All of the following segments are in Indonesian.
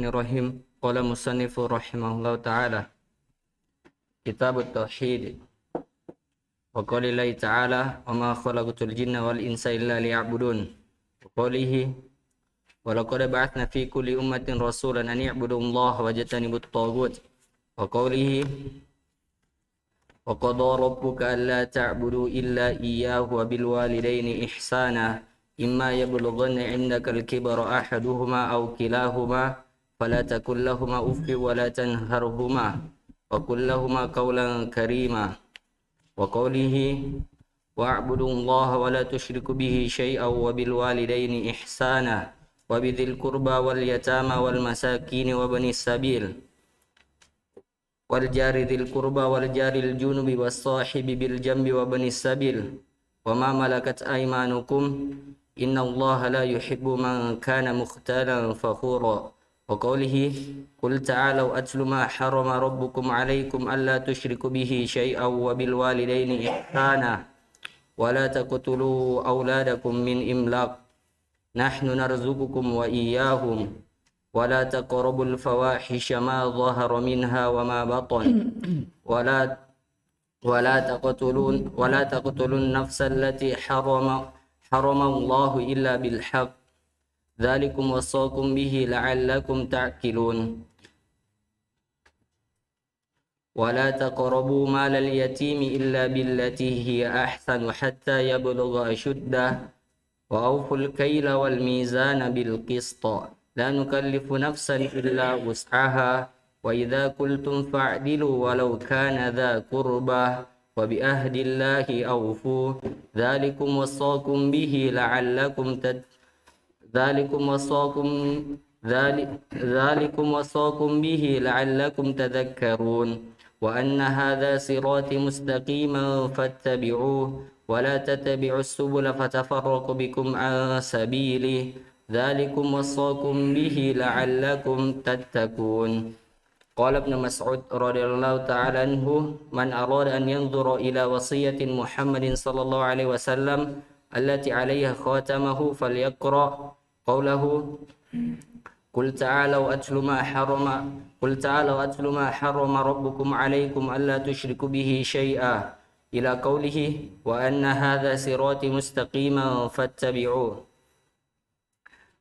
Bismillahirrahmanirrahim. Qala musannifu rahimahullahu ta'ala. Kitabut Tauhid. Wa qalillahi ta'ala wa ma khalaqatul jinna wal insa illa liya'budun. Wa qalihi wa laqad ba'athna fi kulli ummatin rasulan an i'budullaha wajtanibut taghut. Wa qalihi wa qada rabbuka alla ta'budu illa iyyahu wa bil walidayni ihsana. إما يبلغن عندك الكبر أحدهما أو كلاهما فلا تقل لهما أف ولا تنهرهما وقل لهما قولا كريما وقوله واعبدوا الله ولا تشركوا به شيئا وبالوالدين إحسانا وبذي القربى واليتامى والمساكين وبني السبيل والجار ذي القربى والجار الجنب والصاحب بالجنب وبني السبيل وما ملكت أيمانكم إن الله لا يحب من كان مختالا فخورا وقوله قل تعالوا أتل ما حرم ربكم عليكم ألا تشركوا به شيئا وبالوالدين إحسانا ولا تقتلوا أولادكم من إملاق نحن نرزقكم وإياهم ولا تقربوا الفواحش ما ظهر منها وما بطن ولا تقتلوا النفس التي حرم الله إلا بالحق ذلكم وصاكم به لعلكم تعقلون ولا تقربوا مال اليتيم إلا بالتي هي أحسن حتى يبلغ أشده وأوفوا الكيل والميزان بالقسط لا نكلف نفسا إلا وسعها وإذا قلتم فاعدلوا ولو كان ذا قربى وبأهد الله أوفوا ذلكم وصاكم به لعلكم ذلكم وصاكم به لعلكم تذكرون وأن هذا صراطي مستقيما فاتبعوه ولا تتبعوا السبل فتفرق بكم عن سبيله ذلكم وصاكم به لعلكم تتقون قال ابن مسعود رضي الله تعالى عنه من أراد أن ينظر إلى وصية محمد صلى الله عليه وسلم التي عليها خاتمه فليقرأ قوله قل تعالوا أتل ما حرم ربكم عليكم ألا تشركوا به شيئا إلى قوله وأن هذا صراطي مستقيما فاتبعوه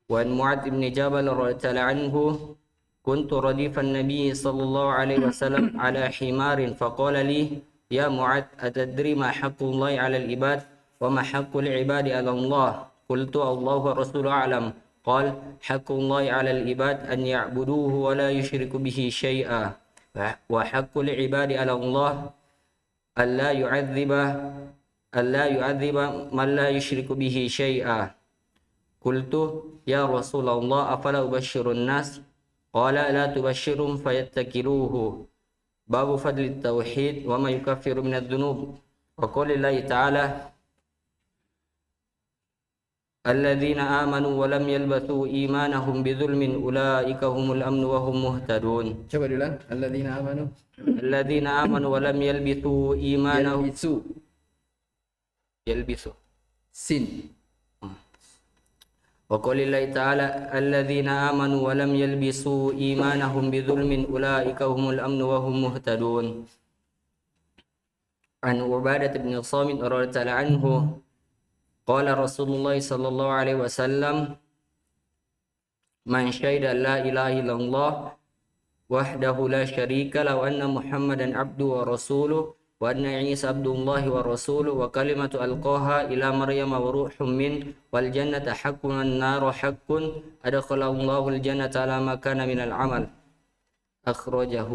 وعن معاذ بن جبل رضي الله عنه كنت رديف النبي صلى الله عليه وسلم على حمار فقال لي يا معاذ أتدري ما حق الله على العباد وما حق العباد على الله قلت الله ورسوله أعلم قال حق الله على العباد أن يعبدوه ولا يشركوا به شيئا وحق العباد على الله ألا يعذب من لا يشرك به شيئا قلت يا رسول الله أفلا أبشر الناس قال لا تبشرهم فيتكلوه باب فضل التوحيد وما يكفر من الذنوب وقول الله تعالى الذين آمنوا ولم يلبثوا إيمانهم بظلم أولئك هم الأمن وهم مهتدون. Coba diulang. الذين آمنوا ولم يلبثوا إيمانهم يلبثوا sin. وقال الله تعالى الذين آمنوا ولم يلبسوا إيمانهم بظلم أولئك هم الأمن وهم مهتدون. عن عبادة بن الصامت رضي الله عنه قال رسول الله صلى الله عليه وسلم من شهد لا إله إلا الله وحده لا شريك له وأن محمدا عبده ورسوله وأن عيسى عبد الله ورسوله وكلمة ألقاها إلى مريم وروح منه والجنة حق والنار حق أدخله الله الجنة على ما كان من العمل أخرجه.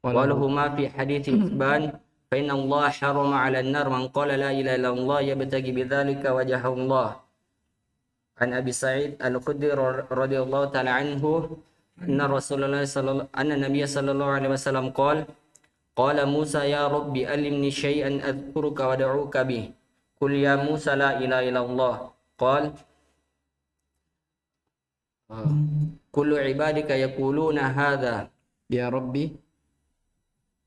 ولهما في حديث إثبان فإن الله حرم على النار من قال لا إله إلا الله يبتغي بذلك وجه الله. عن أبي سعيد الخدري رضي الله تعالى عنه أن النبي صلى الله عليه وسلم قال موسى يا ربي علمني شيئا أذكرك ودعوك به قل يا موسى لا إله إلا الله قال كل عبادك يقولون هذا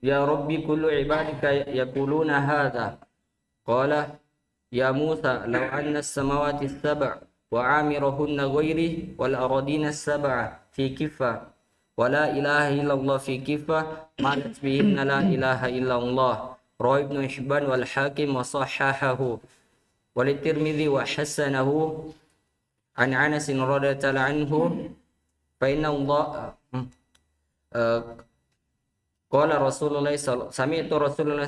يا ربي كل عبادك يقولون هذا قال يا موسى لو أن السماوات السبع وعامرهن غيري والأراضين السبع في كفة ولا إله إلا الله في كفة مالت بهن لا إله إلا الله. رواه ابن حبان والحاكم وصححه وللترمذي وحسنه عن أنس رضي الله عنه فإن الله قال رسول الله سمعت رسول الله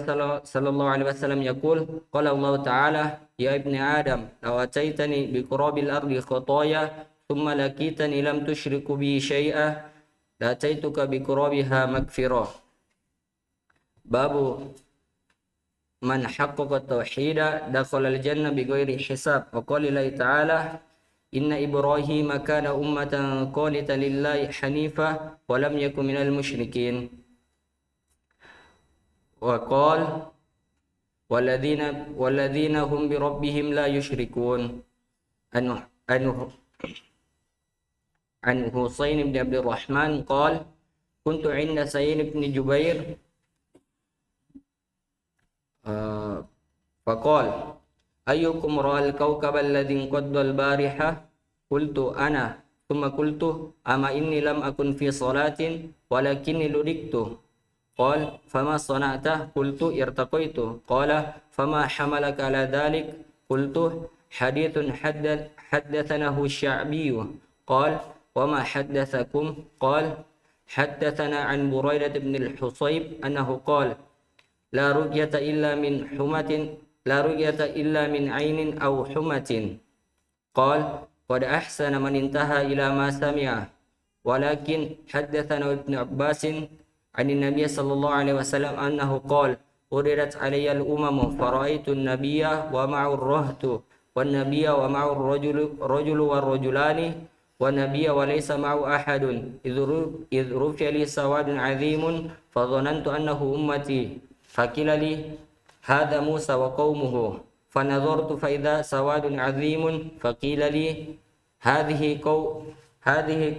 صلى الله عليه وسلم يقول قال الله تعالى يا ابن آدم لو أتيتني بقراب الأرض خطايا ثم لقيتني لم تشرك بي شيئا لأتيتك بقرابها مغفرة. باب من حقق التوحيد دخل الجنة بغير حساب. وقال الله تعالى إن إبراهيم كان أمة قانتا لله حنيفا ولم يكن من المشركين. وقال والذين هم بربهم لا يشركون. عن حسين بن عبد الرحمن قال كنت عند سعيد بن جبير فقال أيكم رأى الكوكب الذي انقض البارحة؟ قلت أنا. ثم قلت أما إني لم أكن في صلاة ولكني لدغت. قال فما صنعت؟ قلت ارتقيت. قال فما حملك على ذلك؟ قلت حديث حدثناه الشعبي. قال وما حدثكم؟ قال حدثنا عن بريدة بن الحصيب أنه قال لا رقية إلا من عين أو حمة. قال قد أحسن من انتهى إلى ما سمع. ولكن حدثنا ابن عباس عن النبي صلى الله عليه وسلم أنه قال عرضت علي الأمم فرأيت النبي ومعه الرهط والنبي ومعه الرجل والرجلان والنبي وليس معه أحد إذ رفع لي سواد عظيم فظننت أنه أمتي فقيل لي هذا موسى وقومه فنظرت فإذا سواد عظيم فقيل لي هذه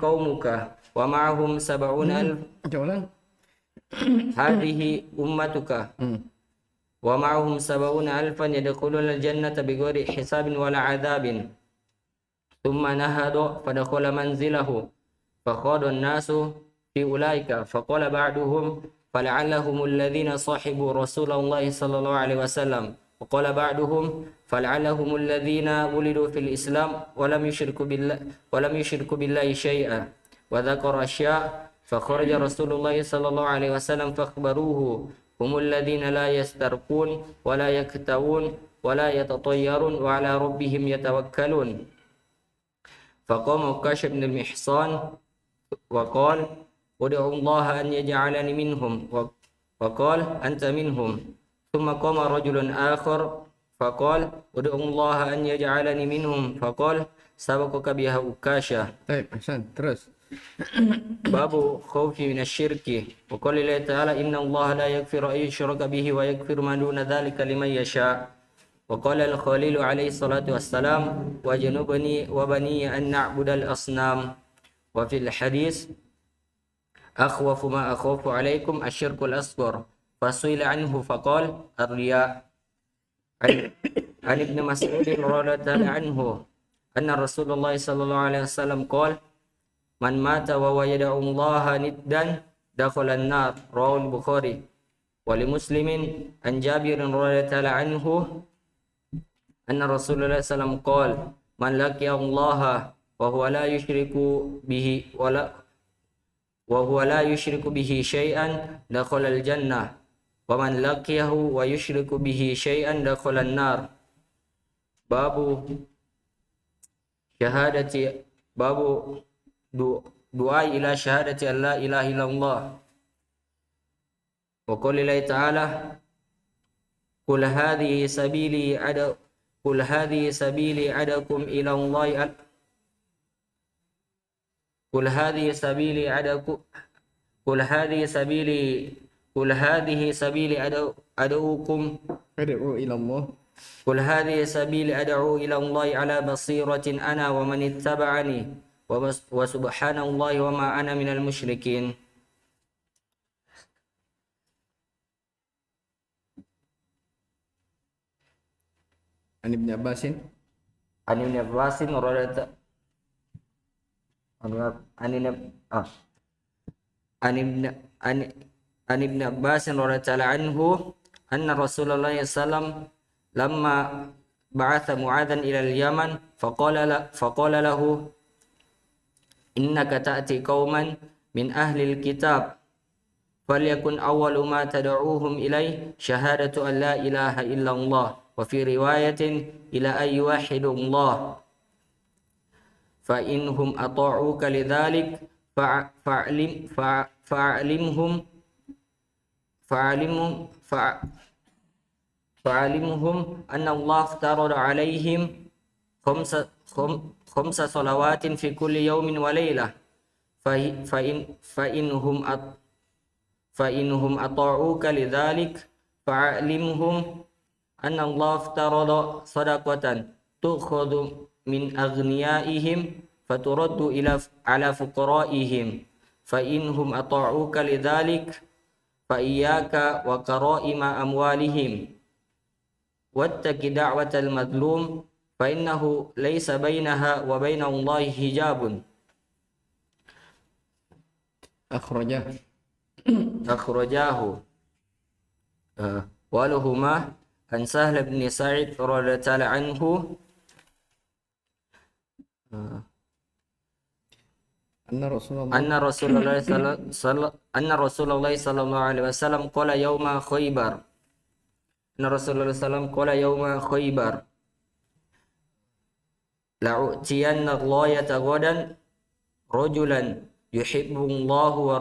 قومك ومعهم 70,000 هذه أمتك ومعهم 70,000 يدخلون الجنة بغير حساب ولا عذاب. ثم نهض فدخل منزله فخاض الناس في أولئك فقال بعضهم فلعلهم الذين صاحبوا رسول الله صلى الله عليه وسلم. وقال بعضهم فلعلهم الذين ولدوا في الإسلام ولم يشركوا بالله شيئا وذكر أشياء. فخرج رسول الله صلى الله عليه وسلم فاخبروه هم الذين لا يسترقون ولا يكتوون ولا يتطيرون وعلى ربهم يتوكلون. فقام عكاشة بن المحصن وقال ادعوا الله أن يجعلني منهم وقال أنت منهم. ثم قام رجل آخر فقال ادعوا الله أن يجعلني منهم فقال سبقك بها عكاشة. طيب أحسن terus. باب خوف من الشرك. وقال الله تعالى إن الله لا يغفر أن يشرك به ويغفر ما دون ذلك لمن يشاء. وقال الخليل عليه الصلاة والسلام وجنبني وبني أن نعبد الأصنام. وفي الحديث أخوف ما أخوف عليكم الشرك الأصغر. فسئل عنه فقال الرياء. عن ابن مسعود رضي الله عنه أن رسول الله صلى الله عليه وسلم قال من مات وهو يدعو الله ندا دخل النار. رواه البخاري. ولمسلم عن جابر رضي الله عنه أن رسول الله صلى الله عليه وسلم قال من لقي الله وهو لا يشرك به شيئا دخل الجنة ومن لقيه ويشرك به شيئا دخل النار. باب شهادة باب دعاء إلى شهادة أن لا إله إلا الله. وقال الله تعالى قل هذه سبيلي أدعوكم إلى الله قل هذه سبيلي أدعوكم Ad'u ila Allah. قل هذه سبيلي أدعو إلى الله على بصيرة أنا ومن اتبعني وسبحان الله وما أنا من المشركين. An Ibn Abbasin. An Ibn Abbasin radhiyallahu an Ibn ah an Ibn an an Ibn Abbasin radhiyallahu anhu anna Rasulullah sallallahu lamma ba'atha Mu'adhan ila al-Yaman faqala lahu innaka ta'ti qauman min ahli al-kitab falyakun awwalu ma tad'uuhum ilai syahadatu an la ilaha illallah wa fi riwayatin ila ay yuwahhidu Allah fa inhum ata'uka lidzalik fa'alimhum anna Allah aftarada alaihim khamsa salawatin fi kulli yawmin wa laylah fa inhum ata'uka lidzalik fa'alimhum anna Allah aftarada sadaqatan tukhadhu min aghniyaihim faturaddu ala fuqaraihim fa inhum ata'uka lidzalik fa iyyaka wa qara'ima amwalihim wattaqi da'watal madlum fa innahu laysa bainaha wa bainallahi hijabun. Akhrajahu waluhuma an Sahl bin Sa'id radhiyallahu anhu anna Rasulullah sallallahu alaihi wasallam qala yauma Khaybar la'utiyanna ghayata ghadan rajulan yuhibbu Allah wa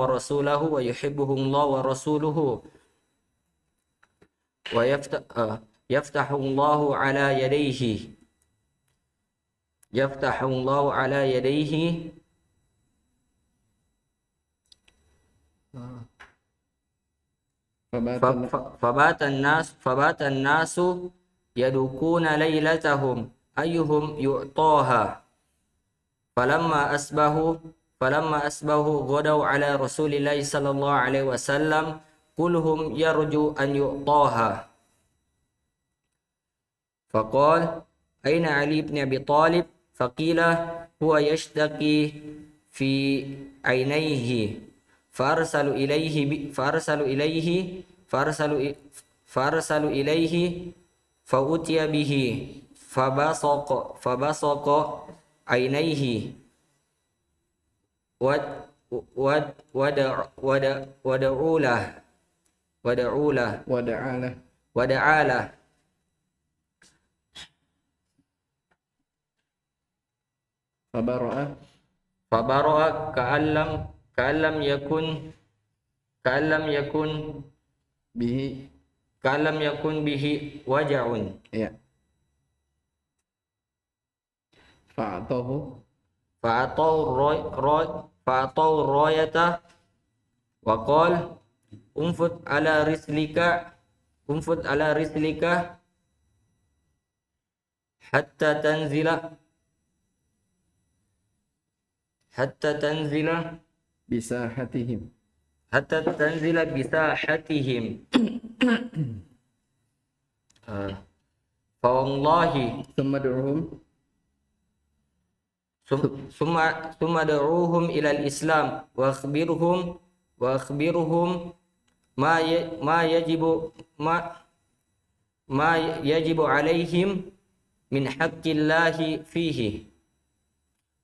rasulahu wa yuhibbuhu Allah wa rasuluhu wa yaftahu Allah ala yadayhi fabata an-nasu yadukuna laylatahum ayyuhum yu'taha falamma asbahu ghadaw ala rasulillahi sallallahu alaihi wasallam kulluhum yarju an yu'taha faqala aina Ali ibn Abi Talib faqila huwa yashtaki fi ainaihi farsalu ilaihi fa'utiya bihi fabasaqa ainaihi wada'ala fabara'a ka'allam yakun bihi waja'un. Ya. Fa'atahu rayata wa qala umfut ala rislika hatta tanzila bisahatihim fa wallahi summa da'uhum ila al-islam wa akhbirhum ma yajibu alaihim min haqqillahi fihi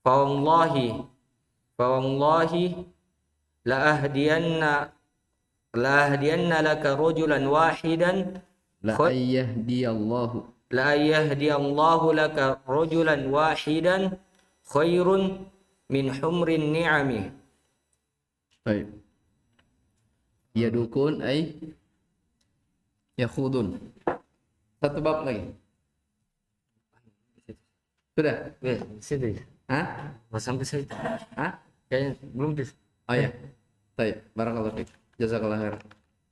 fa wallahi la ahdiyanna laka rajulan wahidan la yahdiyallahu laka rajulan wahidan khairun min humrin ni'ami. Baik. Yadukun ay yakhudun. Satu bab lagi. Sudah? Situ. Hah? Mau sampai situ. Hah? Kayaknya belum bisa. Oh ya. Baik, barakallahu fiik. Jazakallahu khair.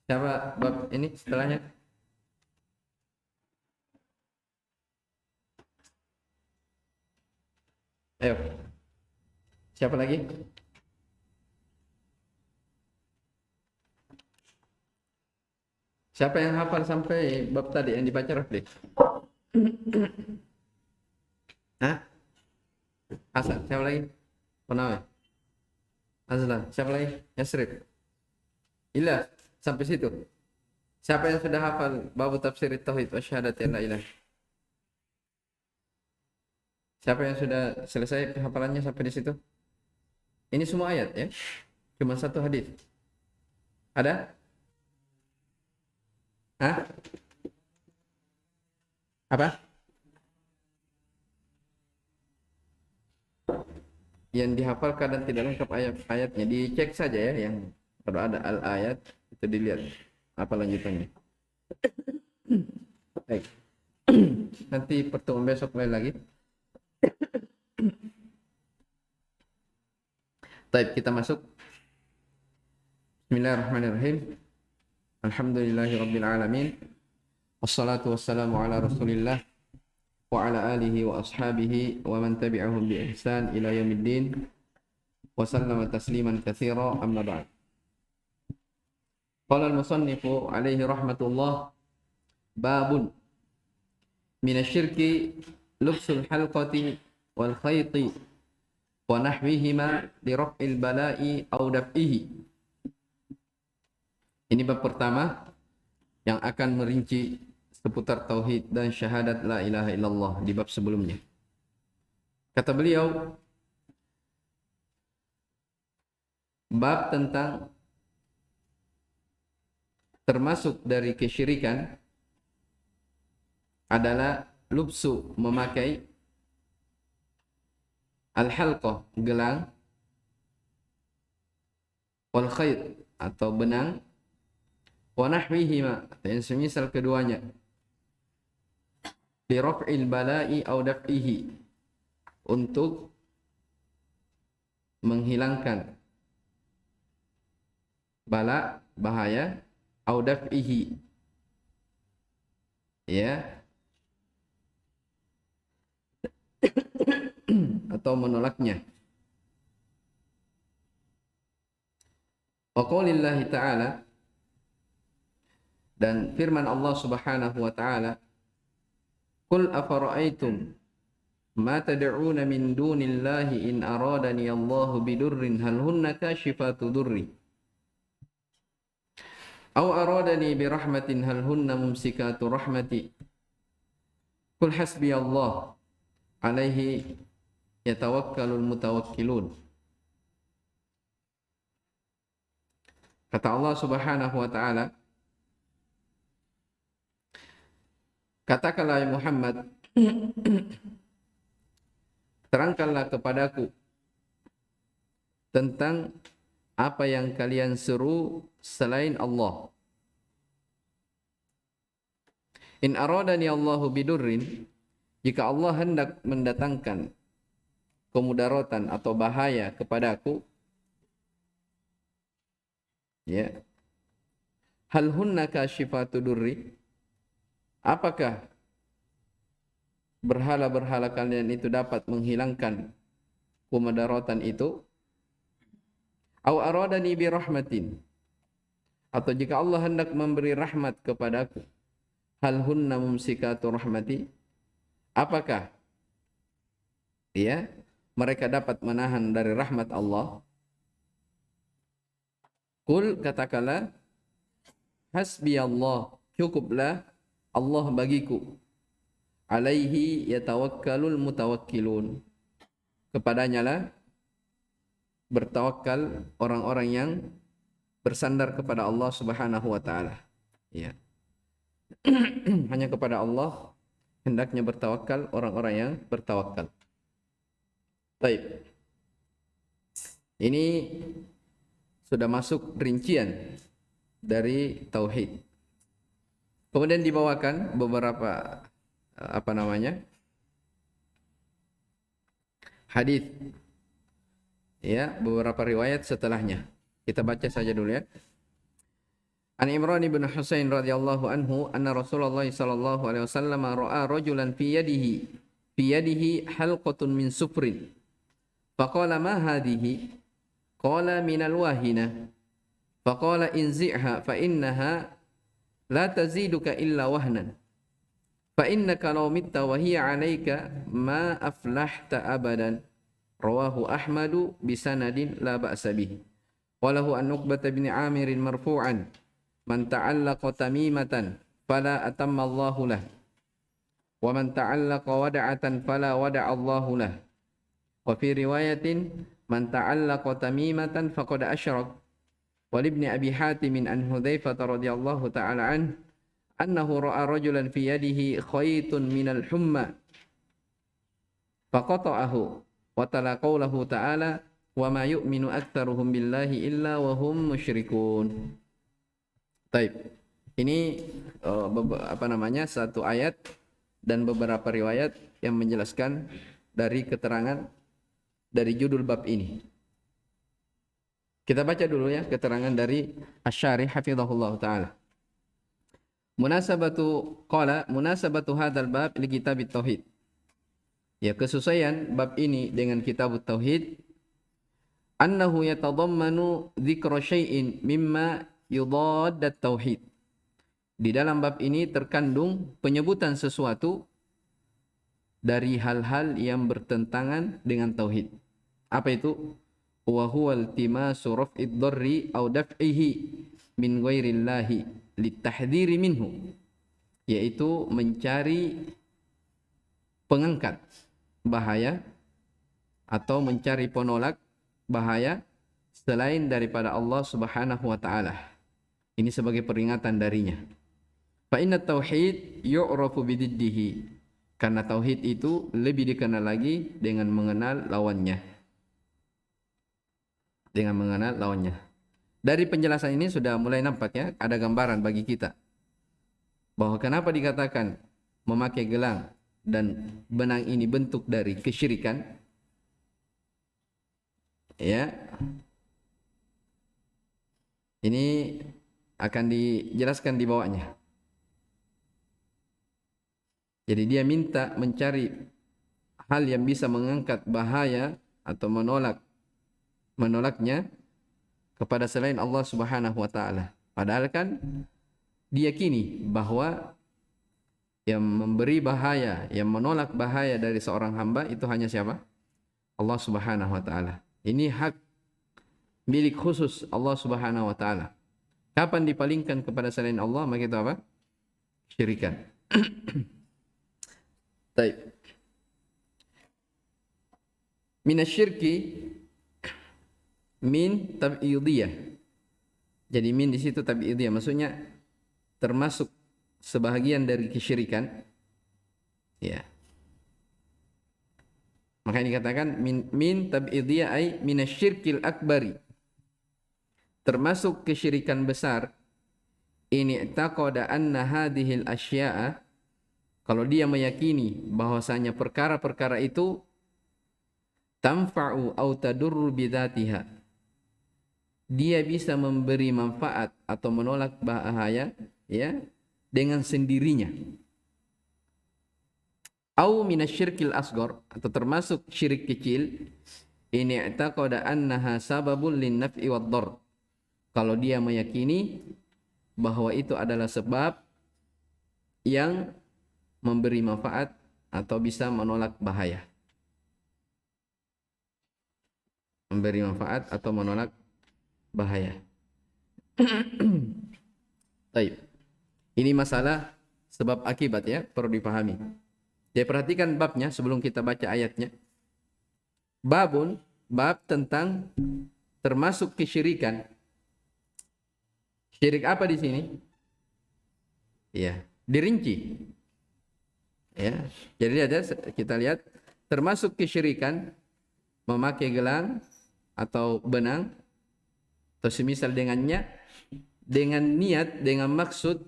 Siapa bab ini setelahnya? Ayo. Siapa lagi? Siapa yang hafal sampai bab tadi yang dibaca Rafli? Hah? Hasan, siapa lagi? Penawa. Azlan, siapa lagi? Yasrib. Ilah, sampai situ. Siapa yang sudah hafal bab tafsir tauhid wa syahadati la ilaha? Siapa yang sudah selesai hafalannya sampai di situ? Ini semua ayat ya. Cuma satu hadis. Ada? Hah? Apa? Yang dihafal kadang tidak lengkap ayat-ayatnya. Dicek saja ya yang kalau ada al-ayat itu dilihat apa lanjutannya. Baik. Nanti pertemuan besok lain lagi. Baik, kita masuk. Bismillahirrahmanirrahim. Alhamdulillahirabbil alamin. Wassalatu wassalamu ala Rasulillah wa ala alihi wa ashabihi wa man tabi'ahum bi ihsan ila yaumiddin. Wa sallama tasliman katsira, amma ba'd. Qala al-musannifu alaihi rahmatullah, babun minasyirki lubsul halqati wal khayti wa nahwihima li raf'il bala'i aw daf'ihi. Ini bab pertama yang akan merinci seputar tauhid dan syahadat la ilaha illallah di bab sebelumnya. Kata beliau, bab tentang termasuk dari kesyirikan adalah lubsu, memakai al-halqah, gelang, wal khayt atau benang, wa nahwihima, yang semisal keduanya, li raf'il bala'i aw daf'ihi, untuk menghilangkan bala, bahaya, aw daf'ihi, ya, atau menolaknya. Wa qaulillahi ta'ala, dan firman Allah Subhanahu wa ta'ala, qul afara'aitum ma tad'una min dunillahi in aradani Allahu bidurrin hal hunna kashifatu durri aw aradani birahmatin hal hunna mumsikatu rahmati qul hasbiyallah alaihi yatawakkalul mutawakkilun. Kata Allah Subhanahu wa ta'ala, katakanlah ya Muhammad, terangkanlah kepadaku tentang apa yang kalian seru selain Allah. In aradani Allahu bidurrin, jika Allah hendak mendatangkan kemudaratan atau bahaya kepadaku, ya, hal hunna kashifatu durri, apakah berhala-berhala kalian itu dapat menghilangkan kemudaratan itu? Au aradani bi rahmatin, atau jika Allah hendak memberi rahmat kepadaku, hal hunna mumsikatu rahmati, apakah ya mereka dapat menahan dari rahmat Allah? Qul, katakanlah, hasbi Allah, cukuplah Allah bagiku, alaihi yatawakkalul mutawakkilun, kepadanya lah bertawakal orang-orang yang bersandar kepada Allah Subhanahu wa ta'ala. Ya. Hanya kepada Allah hendaknya bertawakal orang-orang yang bertawakal. Baik. Ini sudah masuk rincian dari tauhid. Kemudian dibawakan beberapa hadis, ya, beberapa riwayat setelahnya. Kita baca saja dulu ya. An Imran bin Husain radhiyallahu anhu anna Rasulullah sallallahu alaihi wasallam ra'a rajulan fi yadihi halqatun min sufrin. Faqala ma hadhihi? Qala min al-wahina. Faqala inzi'ha fa innaha la taziduka illa wahnan. Fa innaka law mitta wa hiya 'alaika ma aflahta abadan. Rawahu Ahmadu bisanadin la ba'sa bihi. Walahu an Uqbah bin Amir marfu'an, man ta'allaqa tamimatan fala atamma Allahu lah. Wa man ta'allaqa wada'atan fala wada'a Allahu lah. Wa fi riwayatin man ta'allaqa tamimatan faqad asyrak. Wa ibn Abi Hatim an Hudzaifah radhiyallahu ta'ala an annahu ra'a rajulan fi yadihi khaytun minal humma faqata'ahu wa tala qawlahu ta'ala wa ma yu'minu aktsaruhum billahi illa wa hum musyrikun. Baik. Ini satu ayat dan beberapa riwayat yang menjelaskan dari keterangan dari judul bab ini. Kita baca dulu ya keterangan dari Asy-Syarih hafizahullah taala. Munasabatu hadzal bab li kitabit tauhid. Ya, kesesuaian bab ini dengan kitab tauhid annahu yatadammanu dzikra syai'in mimma yudaddat tauhid. Di dalam bab ini terkandung penyebutan sesuatu dari hal-hal yang bertentangan dengan tauhid. Apa itu? Wa huwa iltimasu raf'id dharri aw daf'ihi min ghairillahi litahdhiri minhu, yaitu mencari pengangkat bahaya atau mencari penolak bahaya selain daripada Allah Subhanahu wa taala. Ini sebagai peringatan darinya. Fa inna tauhid yu'rafu bididdihi, karena tauhid itu lebih dikenal lagi dengan mengenal lawannya. Dengan mengenal lawannya. Dari penjelasan ini sudah mulai nampak ya, ada gambaran bagi kita bahwa kenapa dikatakan memakai gelang dan benang ini bentuk dari kesyirikan. Ya. Ini akan dijelaskan di bawahnya. Jadi dia minta mencari hal yang bisa mengangkat bahaya atau menolaknya kepada selain Allah Subhanahu wa taala. Padahal kan diyakini bahwa yang memberi bahaya, yang menolak bahaya dari seorang hamba itu hanya siapa? Allah Subhanahu wa taala. Ini hak milik khusus Allah Subhanahu wa taala. Kapan dipalingkan kepada selain Allah, maka itu apa? Syirikan. Baik. Minasyirki min tab'idiyah. Jadi min di situ tab'idiyah, maksudnya termasuk sebahagian dari kesyirikan. Ya. Makanya dikatakan min tab'idiyah ay minasyirkil akbari. Termasuk kesyirikan besar. Ini taqada anna hadhil asya'a, kalau dia meyakini bahwasanya perkara-perkara itu tanfa'u au tadurru bidzatiha, dia bisa memberi manfaat atau menolak bahaya ya dengan sendirinya. Au minasyirkil asghar, atau termasuk syirik kecil, ini i'taqada annaha sababun lin naf'i wad dhar, kalau dia meyakini bahwa itu adalah sebab yang memberi manfaat atau bisa menolak bahaya. Memberi manfaat atau menolak bahaya. Baik. Ini masalah sebab akibat ya, perlu dipahami. Jadi perhatikan babnya sebelum kita baca ayatnya. Bab tentang termasuk kesyirikan. Syirik apa di sini? Ya, dirinci. Ya, jadi kita lihat termasuk kesyirikan memakai gelang atau benang atau semisal dengannya dengan niat, dengan maksud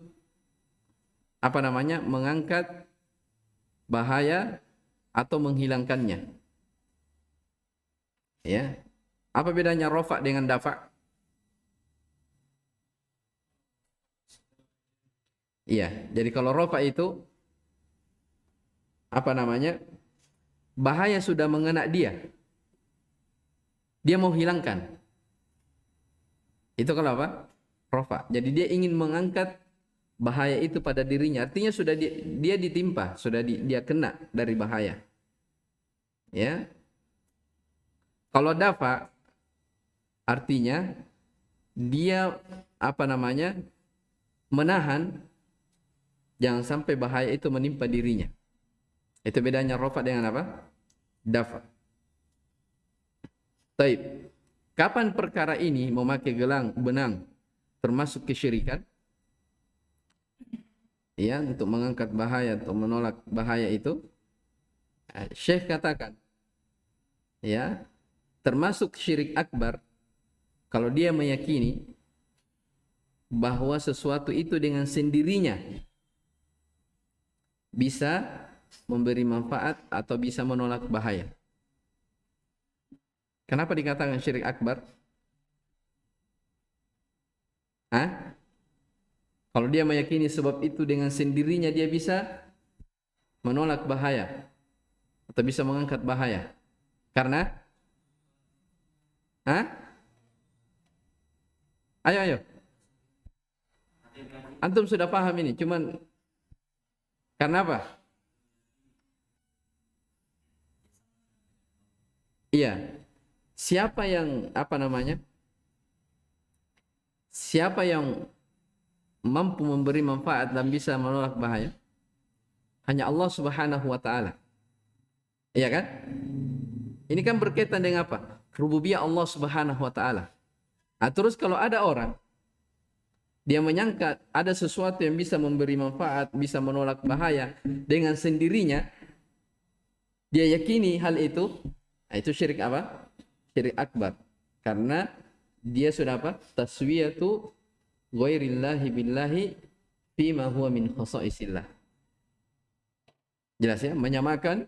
mengangkat bahaya atau menghilangkannya. Ya. Apa bedanya rafa dengan dafa? Iya, jadi kalau rafa itu bahaya sudah mengena dia. Dia mau hilangkan. Itu kalau apa? Rafa. Jadi dia ingin mengangkat bahaya itu pada dirinya, artinya sudah dia ditimpa, sudah dia kena dari bahaya. Ya. Kalau dafa artinya dia menahan jangan sampai bahaya itu menimpa dirinya. Itu bedanya rafa dengan apa? Dafa. Taib. Kapan perkara ini memakai gelang benang termasuk kesyirikan? Ya, untuk mengangkat bahaya atau menolak bahaya itu, Syekh katakan, ya, termasuk syirik akbar kalau dia meyakini bahwa sesuatu itu dengan sendirinya bisa memberi manfaat atau bisa menolak bahaya. Kenapa dikatakan syirik akbar? Kalau dia meyakini sebab itu dengan sendirinya dia bisa menolak bahaya atau bisa mengangkat bahaya. Karena Ayo. Antum sudah paham ini, cuman karena apa? Iya. Siapa yang Siapa yang mampu memberi manfaat dan bisa menolak bahaya? Hanya Allah Subhanahu wa taala. Iya kan? Ini kan berkaitan dengan apa? Rububiyah Allah Subhanahu wa taala. Nah, terus kalau ada orang dia menyangka ada sesuatu yang bisa memberi manfaat, bisa menolak bahaya dengan sendirinya, dia yakini hal itu, nah itu syirik apa? Syirik akbar. Karena dia sudah apa? Taswiyatu ghairillahi billahi fima huwa min khasaisillah. Jelas ya? Menyamakan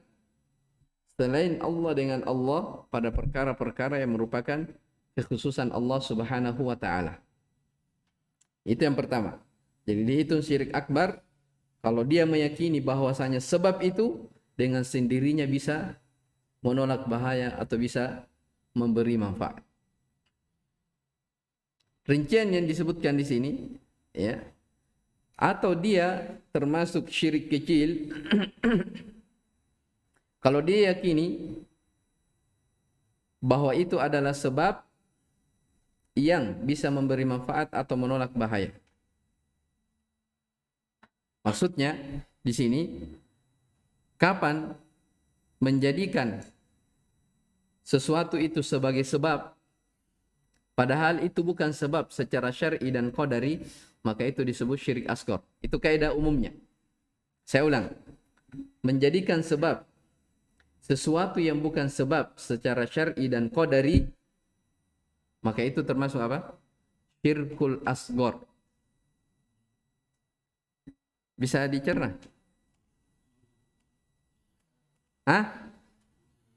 selain Allah dengan Allah pada perkara-perkara yang merupakan kekhususan Allah Subhanahu wa taala. Itu yang pertama. Jadi dihitung syirik akbar kalau dia meyakini bahwasanya sebab itu dengan sendirinya bisa menolak bahaya atau bisa memberi manfaat. Rincian yang disebutkan di sini, ya, atau dia termasuk syirik kecil kalau dia yakini bahwa itu adalah sebab yang bisa memberi manfaat atau menolak bahaya. Maksudnya di sini kapan menjadikan sesuatu itu sebagai sebab padahal itu bukan sebab secara syar'i dan qadari, maka itu disebut syirik asghar. Itu kaidah umumnya. Saya ulang. Menjadikan sebab sesuatu yang bukan sebab secara syar'i dan qadari, maka itu termasuk apa? Syirkul asghar. Bisa dicerna?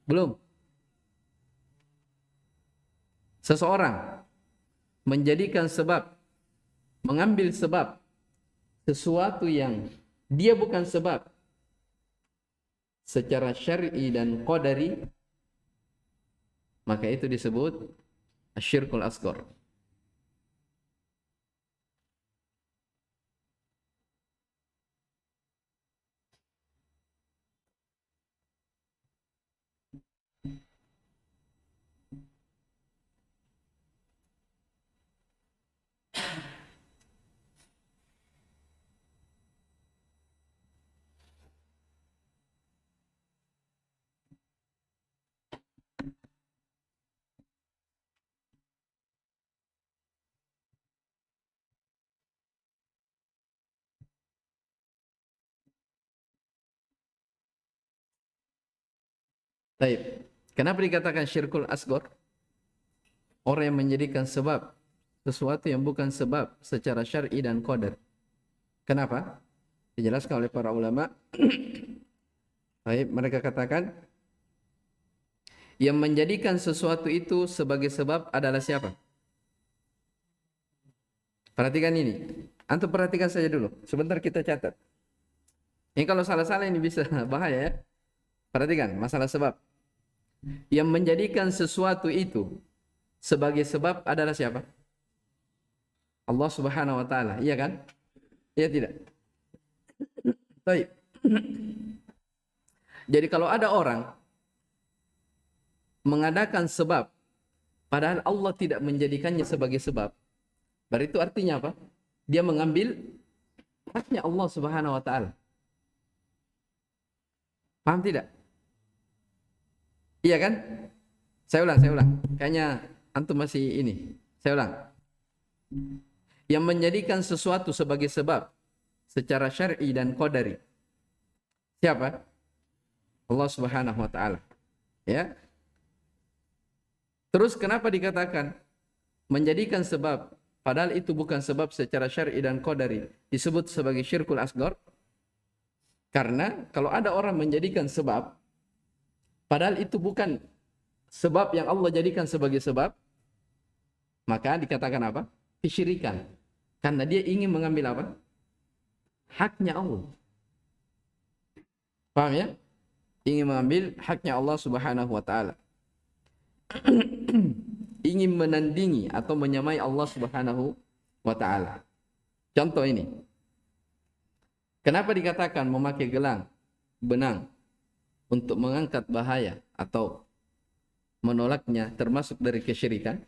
Belum. Seseorang menjadikan sebab, mengambil sebab sesuatu yang dia bukan sebab secara syar'i dan qadari, maka itu disebut asyirkul asghar. Baik. Kenapa dikatakan syirkul asghar? Orang yang menjadikan sebab sesuatu yang bukan sebab secara syar'i dan qadar. Kenapa? Dijelaskan oleh para ulama. Baik, mereka katakan yang menjadikan sesuatu itu sebagai sebab adalah siapa? Perhatikan ini. Antum perhatikan saja dulu. Sebentar kita catat. Ini kalau salah-salah ini bisa bahaya ya. Perhatikan masalah sebab. Yang menjadikan sesuatu itu sebagai sebab adalah siapa? Allah Subhanahu wa taala. Iya kan? Ya tidak? Baik. Jadi kalau ada orang mengadakan sebab padahal Allah tidak menjadikannya sebagai sebab, berarti itu artinya apa? Dia mengambil haknya Allah Subhanahu wa taala. Paham tidak? Iya kan? Saya ulang. Kayaknya antum masih ini. Saya ulang. Yang menjadikan sesuatu sebagai sebab secara syar'i dan qadari. Siapa? Allah Subhanahu wa taala. Ya. Terus kenapa dikatakan menjadikan sebab padahal itu bukan sebab secara syar'i dan qadari disebut sebagai syirkul asghar? Karena kalau ada orang menjadikan sebab padahal itu bukan sebab yang Allah jadikan sebagai sebab, maka dikatakan apa? Kesyirikan. Karena dia ingin mengambil apa? Haknya Allah. Paham ya? Ingin mengambil haknya Allah Subhanahu wa taala. Ingin menandingi atau menyamai Allah Subhanahu wa taala. Contoh ini. Kenapa dikatakan memakai gelang, benang untuk mengangkat bahaya atau menolaknya termasuk dari kesyirikan?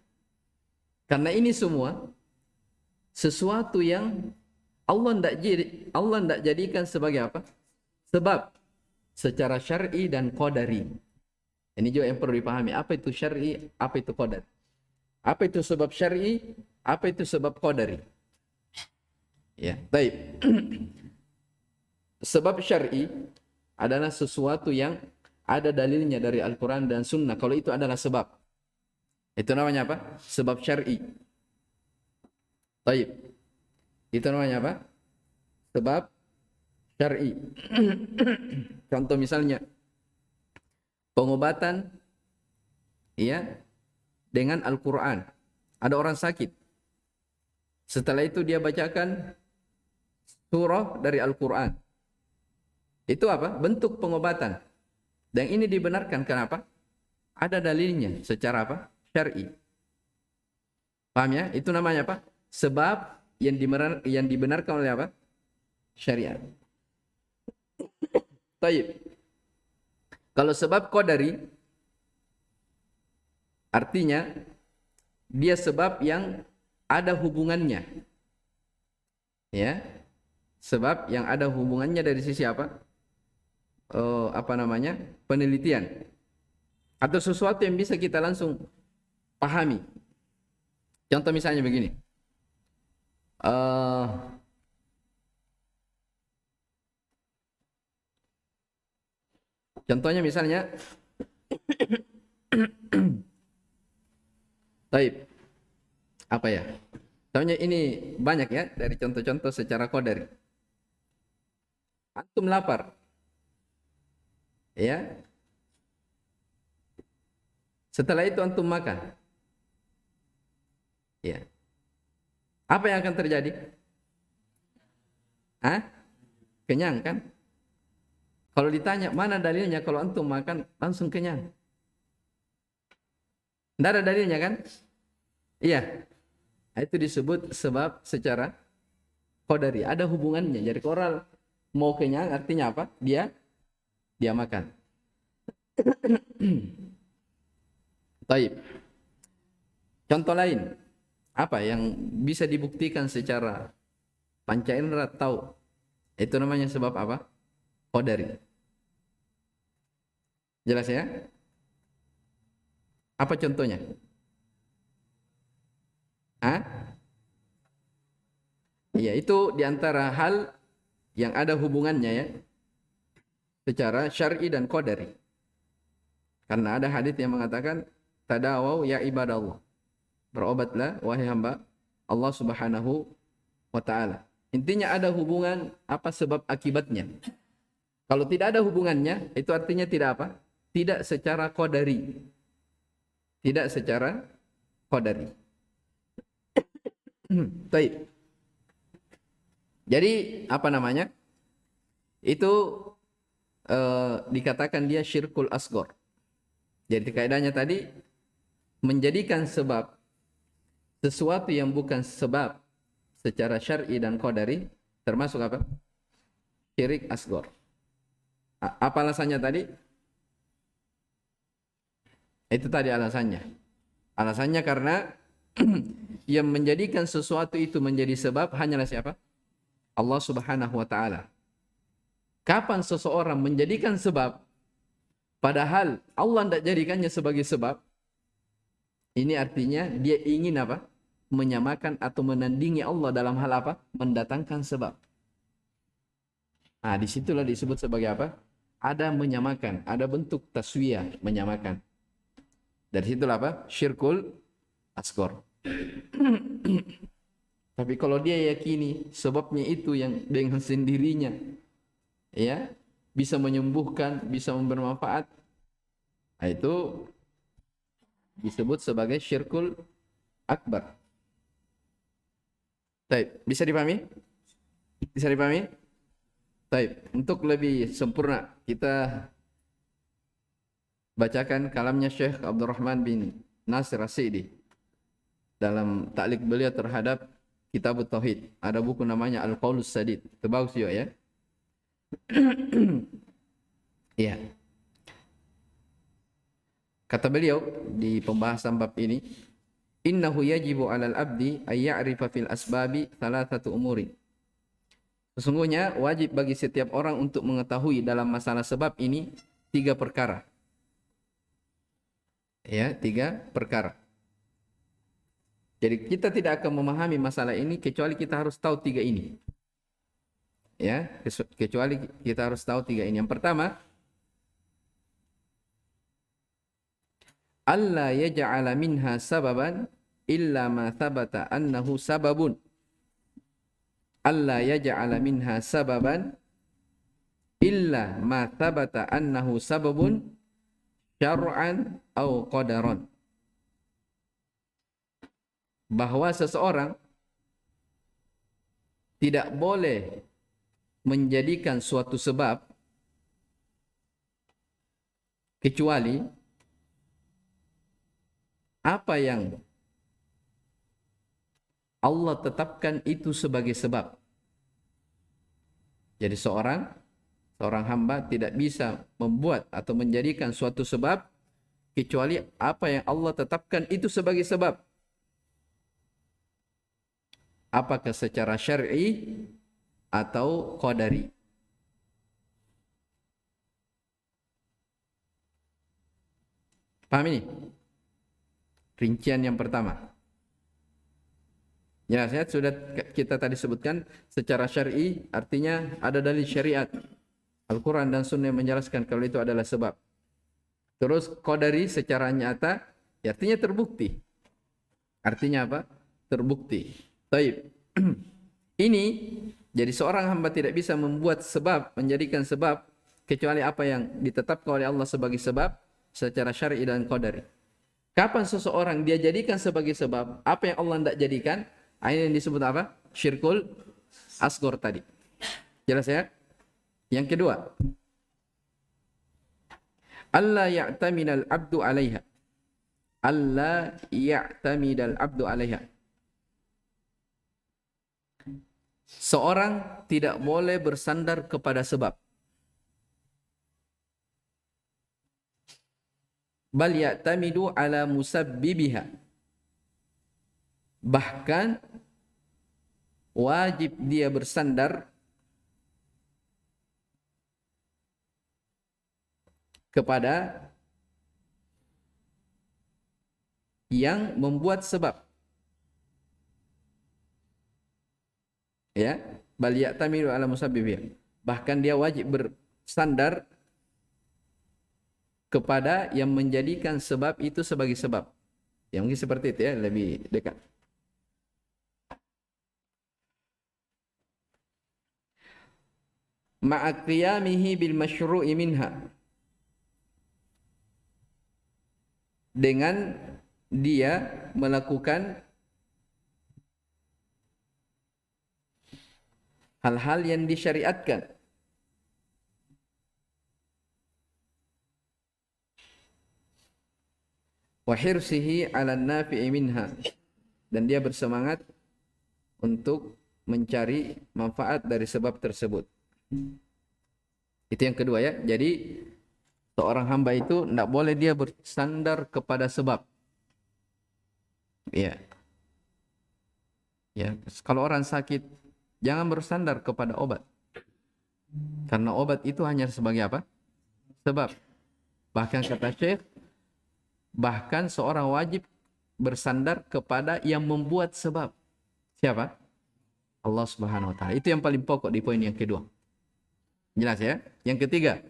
Karena ini semua sesuatu yang Allah tidak jadikan sebagai apa? Sebab secara syar'i dan qadari. Ini juga yang perlu dipahami. Apa itu syar'i, apa itu qadari? Apa itu sebab syar'i, apa itu sebab qadari? Ya, baik. Sebab syar'i adalah sesuatu yang ada dalilnya dari Al-Quran dan Sunnah. Kalau itu adalah sebab. Itu namanya apa? Sebab syar'i. Baik. Itu namanya apa? Sebab syar'i. Contoh misalnya pengobatan ya dengan Al-Quran. Ada orang sakit. Setelah itu dia bacakan surah dari Al-Quran. Itu apa? Bentuk pengobatan. Dan ini dibenarkan kenapa? Ada dalilnya secara apa? Syar'i. Paham ya? Itu namanya apa? Sebab yang dibenarkan oleh apa? Syariat. Taib. Kalau sebab qadari artinya dia sebab yang ada hubungannya. Ya. Sebab yang ada hubungannya dari sisi apa? Penelitian atau sesuatu yang bisa kita langsung pahami. Contoh misalnya begini, contohnya misalnya, taib, apa ya? Contohnya ini banyak ya dari contoh-contoh secara qadari. Antum lapar, ya. Setelah itu antum makan. Ya. Apa yang akan terjadi? Kenyang kan? Kalau ditanya mana dalilnya kalau antum makan langsung kenyang? Tidak ada dalilnya kan? Iya. Itu disebut sebab secara qadari. Ada hubungannya. Jadi kalau mau kenyang artinya apa? Dia makan. Baik. Contoh lain. Apa yang bisa dibuktikan secara panca indera tahu? Itu namanya sebab apa? Qadari. Jelas ya? Apa contohnya? Iya, itu diantara hal yang ada hubungannya ya. Secara syar'i dan qadari. Karena ada hadis yang mengatakan tadawau ya ibadallah. Berobatlah wahai hamba Allah Subhanahu wa taala. Intinya ada hubungan apa sebab akibatnya. Kalau tidak ada hubungannya, itu artinya tidak apa? Tidak secara qadari. Tidak secara qadari. Baik. Jadi apa namanya? Itu dikatakan dia syirkul asghar. Jadi kaidahnya tadi menjadikan sebab sesuatu yang bukan sebab secara syar'i dan qadari termasuk apa? Syirik asghar. Apa alasannya tadi? Itu tadi alasannya. Alasannya karena yang menjadikan sesuatu itu menjadi sebab hanyalah siapa? Allah Subhanahu wa taala. Kapan seseorang menjadikan sebab padahal Allah tidak jadikannya sebagai sebab, ini artinya dia ingin apa? Menyamakan atau menandingi Allah dalam hal apa? Mendatangkan sebab. Nah, disitulah disebut sebagai apa? Ada menyamakan, ada bentuk taswiyah, menyamakan. Dari situlah apa? Syirkul asghar. Tapi kalau dia yakini sebabnya itu yang dengan sendirinya, ya, bisa menyembuhkan, bisa memberi manfaat, nah, itu disebut sebagai syirkul akbar. Baik, bisa dipahami? Bisa dipahami? Baik, untuk lebih sempurna kita bacakan kalamnya Syekh Abdurrahman bin Nasir As-Sa'di dalam taklik beliau terhadap Kitab Tauhid. Ada buku namanya Al-Qaulus Sadid. Itu bagus juga ya. Iya. Kata beliau di pembahasan bab ini, innahu yajibu 'alal abdi ay ya'rifa fil asbabi thalathatu umurin. Sesungguhnya wajib bagi setiap orang untuk mengetahui dalam masalah sebab ini 3 perkara. Ya, 3 perkara. Jadi kita tidak akan memahami masalah ini kecuali kita harus tahu 3 ini. Ya, kecuali kita harus tahu 3 ini. Yang pertama, alla yaj'ala minha sababan illa ma thabata annahu sababun. Alla yaj'ala minha sababan illa ma thabata annahu sababun syar'an au qadaran. Bahwa seseorang tidak boleh menjadikan suatu sebab kecuali apa yang Allah tetapkan itu sebagai sebab. Jadi seorang hamba tidak bisa membuat atau menjadikan suatu sebab kecuali apa yang Allah tetapkan itu sebagai sebab. Apakah secara syar'i atau qadari. Paham ini? Rincian yang pertama. Ya, saya sudah kita tadi sebutkan secara syar'i artinya ada dalil syariat. Al-Quran dan Sunnah menjelaskan kalau itu adalah sebab. Terus qadari secara nyata, ya artinya terbukti. Artinya apa? Terbukti. Baik. Ini jadi seorang hamba tidak bisa membuat sebab, menjadikan sebab kecuali apa yang ditetapkan oleh Allah sebagai sebab secara syar'i dan qadari. Kapan seseorang dia jadikan sebagai sebab apa yang Allah tidak jadikan? Ini yang disebut apa? Syirkul asghar tadi. Jelas ya? Yang kedua, alla ya'tamidal abdu 'alaiha. Alla ya'tamidal abdu 'alaiha. Seorang tidak boleh bersandar kepada sebab. Bal ya'tamidu 'ala musabbibiha. Bahkan wajib dia bersandar kepada yang membuat sebab. Ya, bal ya'tamidu 'ala musabbibiha. Bahkan dia wajib bersandar kepada yang menjadikan sebab itu sebagai sebab. Ya mungkin seperti itu ya, lebih dekat. Ma'aqiyamihi bil masyru'i minha. Dengan dia melakukan hal-hal yang disyariatkan. Wa hirsihi 'ala nafi'i minha. Dan dia bersemangat untuk mencari manfaat dari sebab tersebut. Itu yang kedua ya. Jadi seorang hamba itu tidak boleh dia bersandar kepada sebab. Ya. Ya, kalau orang sakit jangan bersandar kepada obat. Karena obat itu hanya sebagai apa? Sebab. Bahkan kata Syekh, bahkan seorang wajib bersandar kepada yang membuat sebab. Siapa? Allah Subhanahu wa taala. Itu yang paling pokok di poin yang kedua. Jelas ya? Yang ketiga,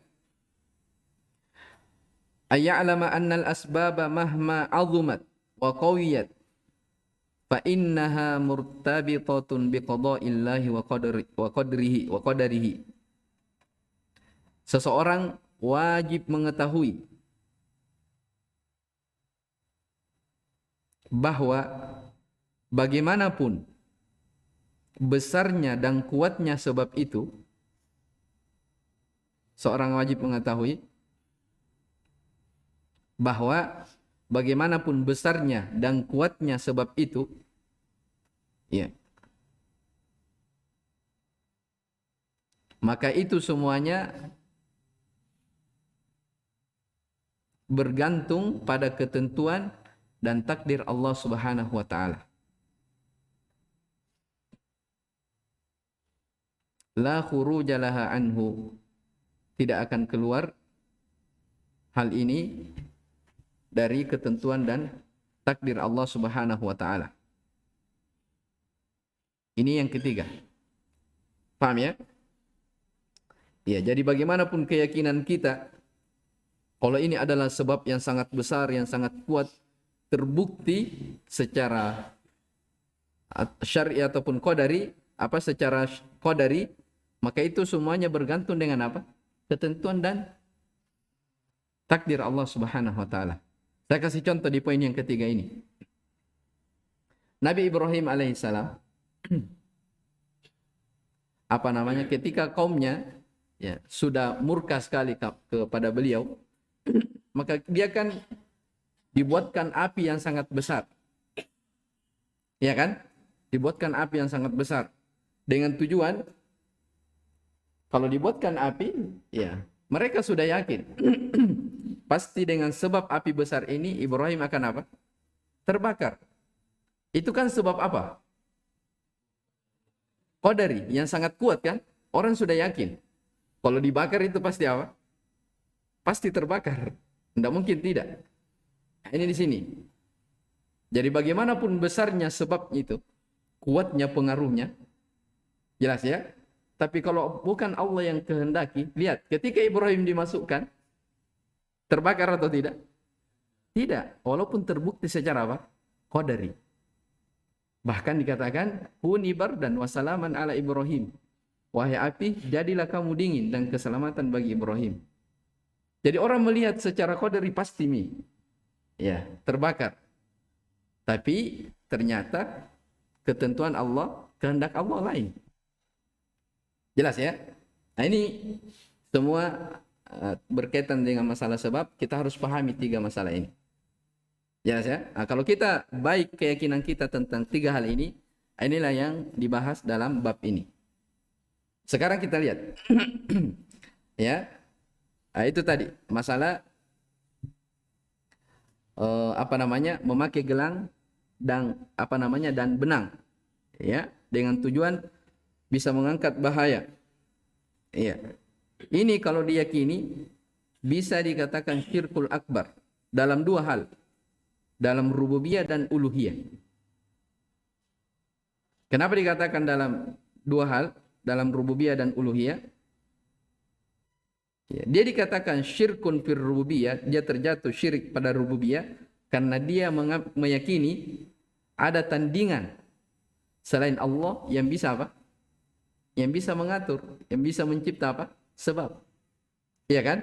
ayya'lama annal asbaba mahma 'azumat wa qawiyat fa innaha murtabitatun biqada'illahi wa qadarihi. Seseorang wajib mengetahui bahwa bagaimanapun besarnya dan kuatnya sebab itu, seorang wajib mengetahui bahwa bagaimanapun besarnya dan kuatnya sebab itu, ya, maka itu semuanya bergantung pada ketentuan dan takdir Allah Subhanahu wa taala. La khuruja laha anhu. Tidak akan keluar hal ini dari ketentuan dan takdir Allah Subhanahu wa taala. Ini yang ketiga. Paham ya? Ya, jadi bagaimanapun keyakinan kita, kalau ini adalah sebab yang sangat besar, yang sangat kuat, terbukti secara syar'i ataupun qadari, secara qadari, maka itu semuanya bergantung dengan apa? Ketentuan dan takdir Allah Subhanahu wa taala. Saya kasih contoh di poin yang ketiga ini. Nabi Ibrahim alaihissalam ketika kaumnya ya sudah murka sekali kepada beliau, maka dia kan dibuatkan api yang sangat besar. Ya kan? Dibuatkan api yang sangat besar dengan tujuan kalau dibuatkan api, ya, mereka sudah yakin pasti dengan sebab api besar ini Ibrahim akan apa? Terbakar. Itu kan sebab apa? Qadari yang sangat kuat kan? Orang sudah yakin. Kalau dibakar itu pasti apa? Pasti terbakar. Tidak mungkin tidak. Ini di sini. Jadi bagaimanapun besarnya sebab itu, kuatnya pengaruhnya, jelas ya? Tapi kalau bukan Allah yang kehendaki, lihat ketika Ibrahim dimasukkan, terbakar atau tidak? Tidak, walaupun terbukti secara apa? Qadari. Bahkan dikatakan, Huni bardan wa salaman ala Ibrahim. Wahai api, jadilah kamu dingin dan keselamatan bagi Ibrahim. Jadi orang melihat secara qadari pasti ya, terbakar. Tapi ternyata ketentuan Allah, kehendak Allah lain. Jelas ya? Nah ini semua berkaitan dengan masalah sebab, kita harus pahami tiga masalah ini. Jelas ya? Nah, kalau kita baik keyakinan kita tentang tiga hal ini, inilah yang dibahas dalam bab ini. Sekarang kita lihat. Ya. Nah, itu tadi masalah memakai gelang dan dan benang. Ya, dengan tujuan bisa mengangkat bahaya. Iya. Ini kalau diyakini bisa dikatakan syirkul akbar dalam dua hal. Dalam rububiyah dan uluhiyah. Kenapa dikatakan dalam dua hal? Dalam rububiyah dan uluhiyah? Ya, dia dikatakan syirkun fir rububiyah, dia terjatuh syirik pada rububiyah karena dia meyakini ada tandingan selain Allah yang bisa apa? Yang bisa mengatur, yang bisa mencipta apa? Sebab. Iya kan?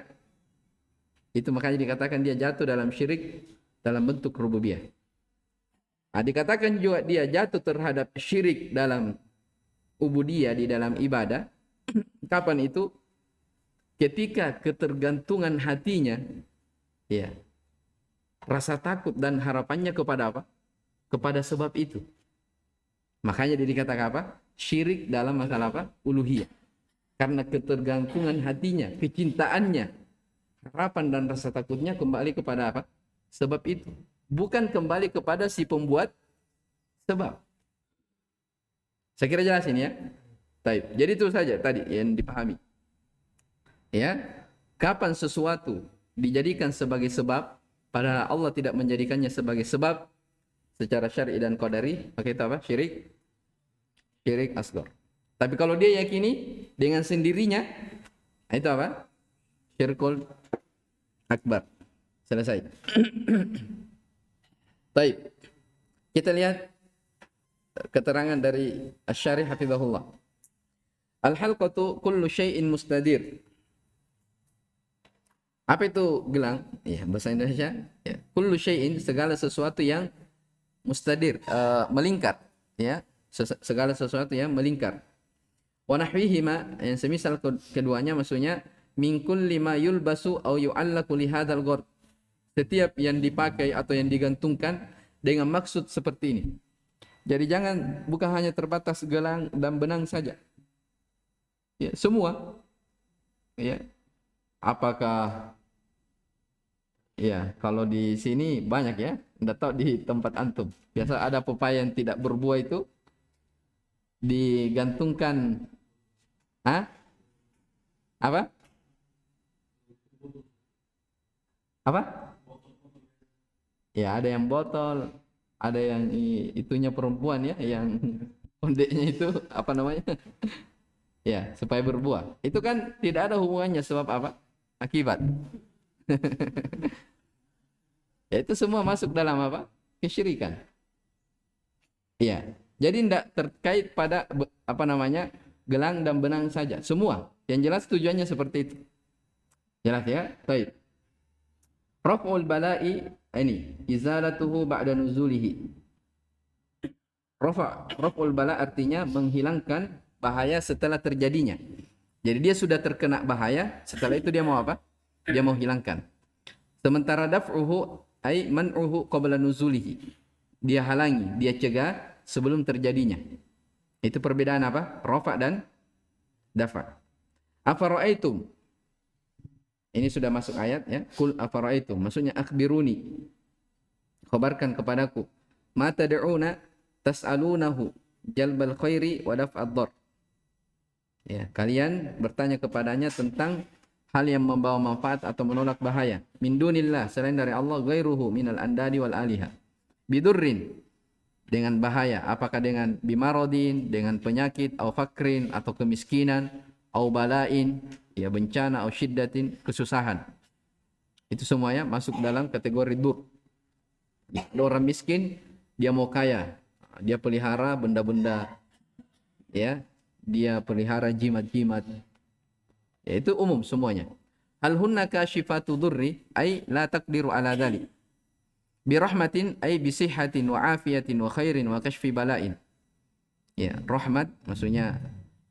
Itu makanya dikatakan dia jatuh dalam syirik dalam bentuk rububiyah. Nah, dikatakan juga dia jatuh terhadap syirik dalam ubudiyah, di dalam ibadah. Kapan itu? Ketika ketergantungan hatinya, ya, rasa takut dan harapannya kepada apa? Kepada sebab itu. Makanya dia dikatakan apa? Syirik dalam masalah apa? Uluhiyah. Karena ketergantungan hatinya, kecintaannya, harapan dan rasa takutnya kembali kepada apa? Sebab itu. Bukan kembali kepada si pembuat sebab. Saya kira jelas ini ya. Baik. Jadi itu saja tadi yang dipahami. Ya. Kapan sesuatu dijadikan sebagai sebab, padahal Allah tidak menjadikannya sebagai sebab secara syar'i dan qadari, maka itu apa? Syirik asghar. Tapi kalau dia yakini dengan sendirinya, itu apa? Syirkul akbar. Selesai. Baik. Kita lihat keterangan dari Asy-Syarih hafizahullah. Al-halqatu kullu syai'in mustadir. Apa itu gelang? Ya, bahasa Indonesia. Ya. Kullu syai'in, segala sesuatu yang mustadir, melingkar. Ya, segala sesuatu yang melingkar. Wa nahwihima, yang semisal keduanya maksudnya min kulli ma yulbasu aw yu'allaqu li hadzal ghard. Setiap yang dipakai atau yang digantungkan dengan maksud seperti ini. Jadi jangan bukan hanya terbatas gelang dan benang saja. Ya, semua. Ya. Apakah ya, kalau di sini banyak ya, enggak tahu di tempat antum. Biasa ada pepaya yang tidak berbuah itu digantungkan apa? Apa? Ya, ada yang botol, ada yang itunya perempuan ya, yang ondeknya itu apa namanya? Ya, supaya berbuah. Itu kan tidak ada hubungannya sebab apa? Akibat. Ya, itu semua masuk dalam apa? Kesyirikan. Iya. Jadi tidak terkait pada apa namanya? Gelang dan benang saja. Semua. Yang jelas tujuannya seperti itu. Jelas ya? Baik. Raf'ul bala'i ini izalatuhu ba'da nuzulihi. Raf'ul bala artinya menghilangkan bahaya setelah terjadinya. Jadi dia sudah terkena bahaya, setelah itu dia mau apa? Dia mau hilangkan. Sementara daf'uhu ay man'uhu qabla nuzulihi. Dia halangi, dia cegah sebelum terjadinya. Itu perbedaan apa? Rafa dan dafa. Afara'aitum. Ini sudah masuk ayat ya. Kul afara'aitum. Maksudnya akhbiruni. Khabarkan kepadaku. Ma tad'una tas'alunahu jalbal khairi wa daf'ad dhar. Ya, kalian bertanya kepadanya tentang hal yang membawa manfaat atau menolak bahaya. Min dunillah, selain dari Allah, ghairuhu minal andadi wal aliha. Bidurrin, dengan bahaya. Apakah dengan bimarodin, dengan penyakit, au fakrin, atau kemiskinan, au balain, ya bencana, au syiddatin, kesusahan. Itu semuanya masuk dalam kategori dur. Ada orang miskin, dia mau kaya. Dia pelihara benda-benda, ya, dia pelihara jimat-jimat. Ya, itu umum semuanya. Hal hunna kashifatu dhurri ay la taqdiru ala dhalik. Bi rahmatin ay bi sihhatin wa afiyatin wa khairin wa kashfi bala'in. Ya, rahmat maksudnya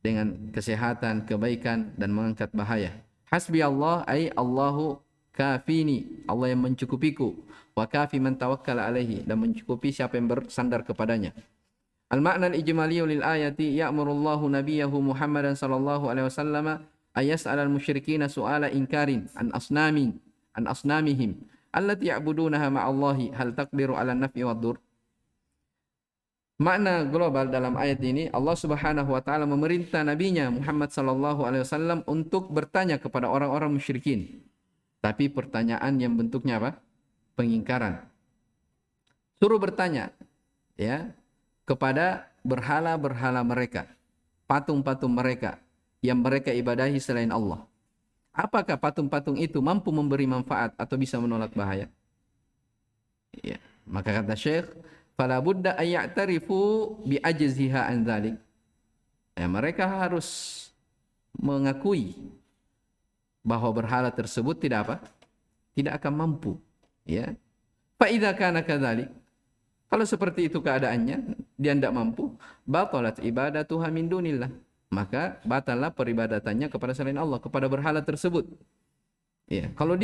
dengan kesehatan, kebaikan dan mengangkat bahaya. Hasbi Allah ay Allahu kafini, Allah yang mencukupiku, wa kafi man tawakkala alaihi, dan mencukupi siapa yang bersandar kepadanya. Al-ma'na al-ijmali lil ayati ya'murullahu nabiyahu Muhammadan sallallahu alaihi wasallam ayas'al al-musyrikina su'ala inkarin an asnamihim allati ya'budunaha ma'allahi hal taqdiru 'ala an-naf'i wad-dur. Makna global dalam ayat ini, Allah Subhanahu wa taala memerintah nabinya Muhammad sallallahu alaihi wasallam untuk bertanya kepada orang-orang musyrikin. Tapi pertanyaan yang bentuknya apa? Pengingkaran. Suruh bertanya ya kepada berhala-berhala mereka, patung-patung mereka yang mereka ibadahi selain Allah. Apakah patung-patung itu mampu memberi manfaat atau bisa menolak bahaya? Ya, maka kata Syekh, fala budda ay ya'tarifu bi ajziha an dzalik. Ya, mereka harus mengakui bahwa berhala tersebut tidak apa? Tidak akan mampu, ya. Fa idza kana kadzalik, kalau seperti itu keadaannya, dia tidak mampu, batalat ibadatuha min dunillah, maka batallah peribadatannya kepada selain Allah, kepada berhala tersebut. Ya, kalau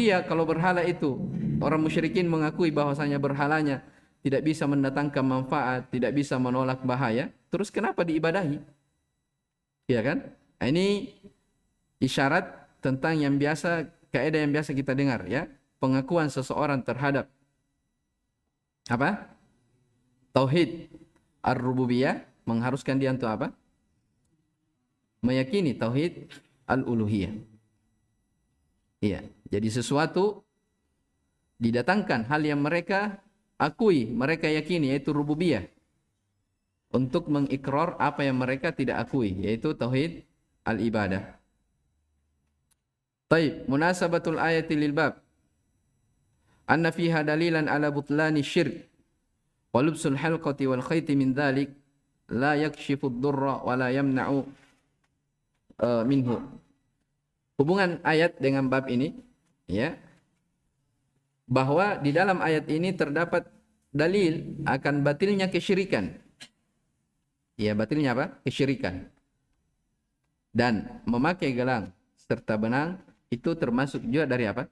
berhala itu orang musyrikin mengakui bahwasanya berhalanya tidak bisa mendatangkan manfaat, tidak bisa menolak bahaya, terus kenapa diibadahi? Ya kan? Nah, ini isyarat tentang yang biasa, kaidah yang biasa kita dengar ya, pengakuan seseorang terhadap apa? Tauhid ar-rububiyah mengharuskan dia untuk apa? Meyakini tauhid al-uluhiyah. Iya, jadi sesuatu didatangkan hal yang mereka akui, mereka yakini, yaitu rububiyah, untuk mengikrar apa yang mereka tidak akui, yaitu tauhid al-ibadah. Taib, munasabatul ayati lil bab anna fiha dalilan ala butlani syirk wa lubsul halqati wal khayti min dhalik la yakshifu ad-durra wa la yamna'u minhu. Hubungan ayat dengan bab ini ya, bahwa di dalam ayat ini terdapat dalil akan batilnya kesyirikan. Ya, batilnya apa? Kesyirikan. Dan memakai gelang serta benang itu termasuk juga dari apa?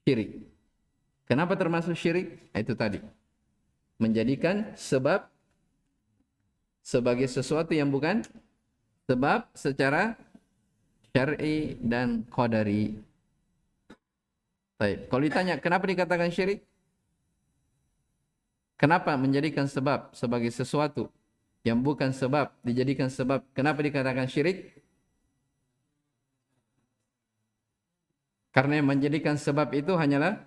Syirik. Kenapa termasuk syirik? Itu tadi. Menjadikan sebab sebagai sesuatu yang bukan sebab secara syar'i dan qadari. Baik, kalau ditanya kenapa dikatakan syirik? Kenapa menjadikan sebab sebagai sesuatu yang bukan sebab dijadikan sebab? Kenapa dikatakan syirik? Karena yang menjadikan sebab itu hanyalah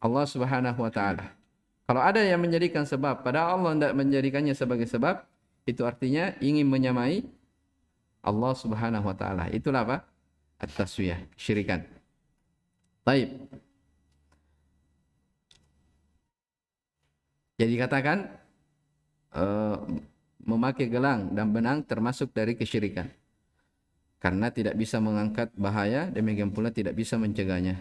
Allah Subhanahu wa taala. Kalau ada yang menjadikan sebab padahal Allah tidak menjadikannya sebagai sebab, itu artinya ingin menyamai Allah Subhanahu wa taala. Itulah apa? At-taswiyah, syirikan. Baik. Jadi katakan memakai gelang dan benang termasuk dari kesyirikan. Karena tidak bisa mengangkat bahaya, demikian pula tidak bisa mencegahnya.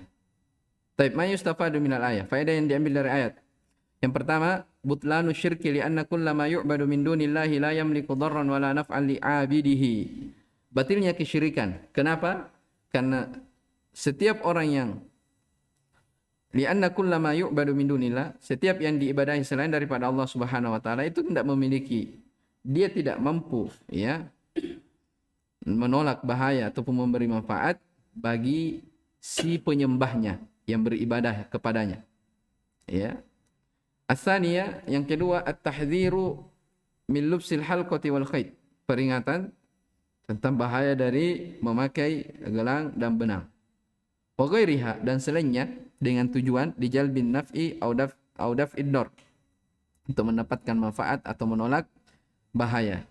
Taib, ma yustafadu minal ayat. Faedah yang diambil dari ayat. Yang pertama, butlanu syirki li'anna kullama yu'badu min dunillahi la yamliku dharran wa la naf'an li'abidihi. Batilnya kesyirikan. Kenapa? Karena setiap orang yang li'anna kullama yu'badu min dunillah, setiap yang diibadahi selain daripada Allah Subhanahu wa taala itu tidak memiliki, dia tidak mampu ya menolak bahaya ataupun memberi manfaat bagi si penyembahnya yang beribadah kepadanya. Ya. As-saniyah, yang kedua, at-tahdhiru min lubsil halqati wal khayt. Peringatan tentang bahaya dari memakai gelang dan benang. Wa ghairiha, dan selainnya dengan tujuan dijalbin naf'i au daf'id dar, untuk mendapatkan manfaat atau menolak bahaya.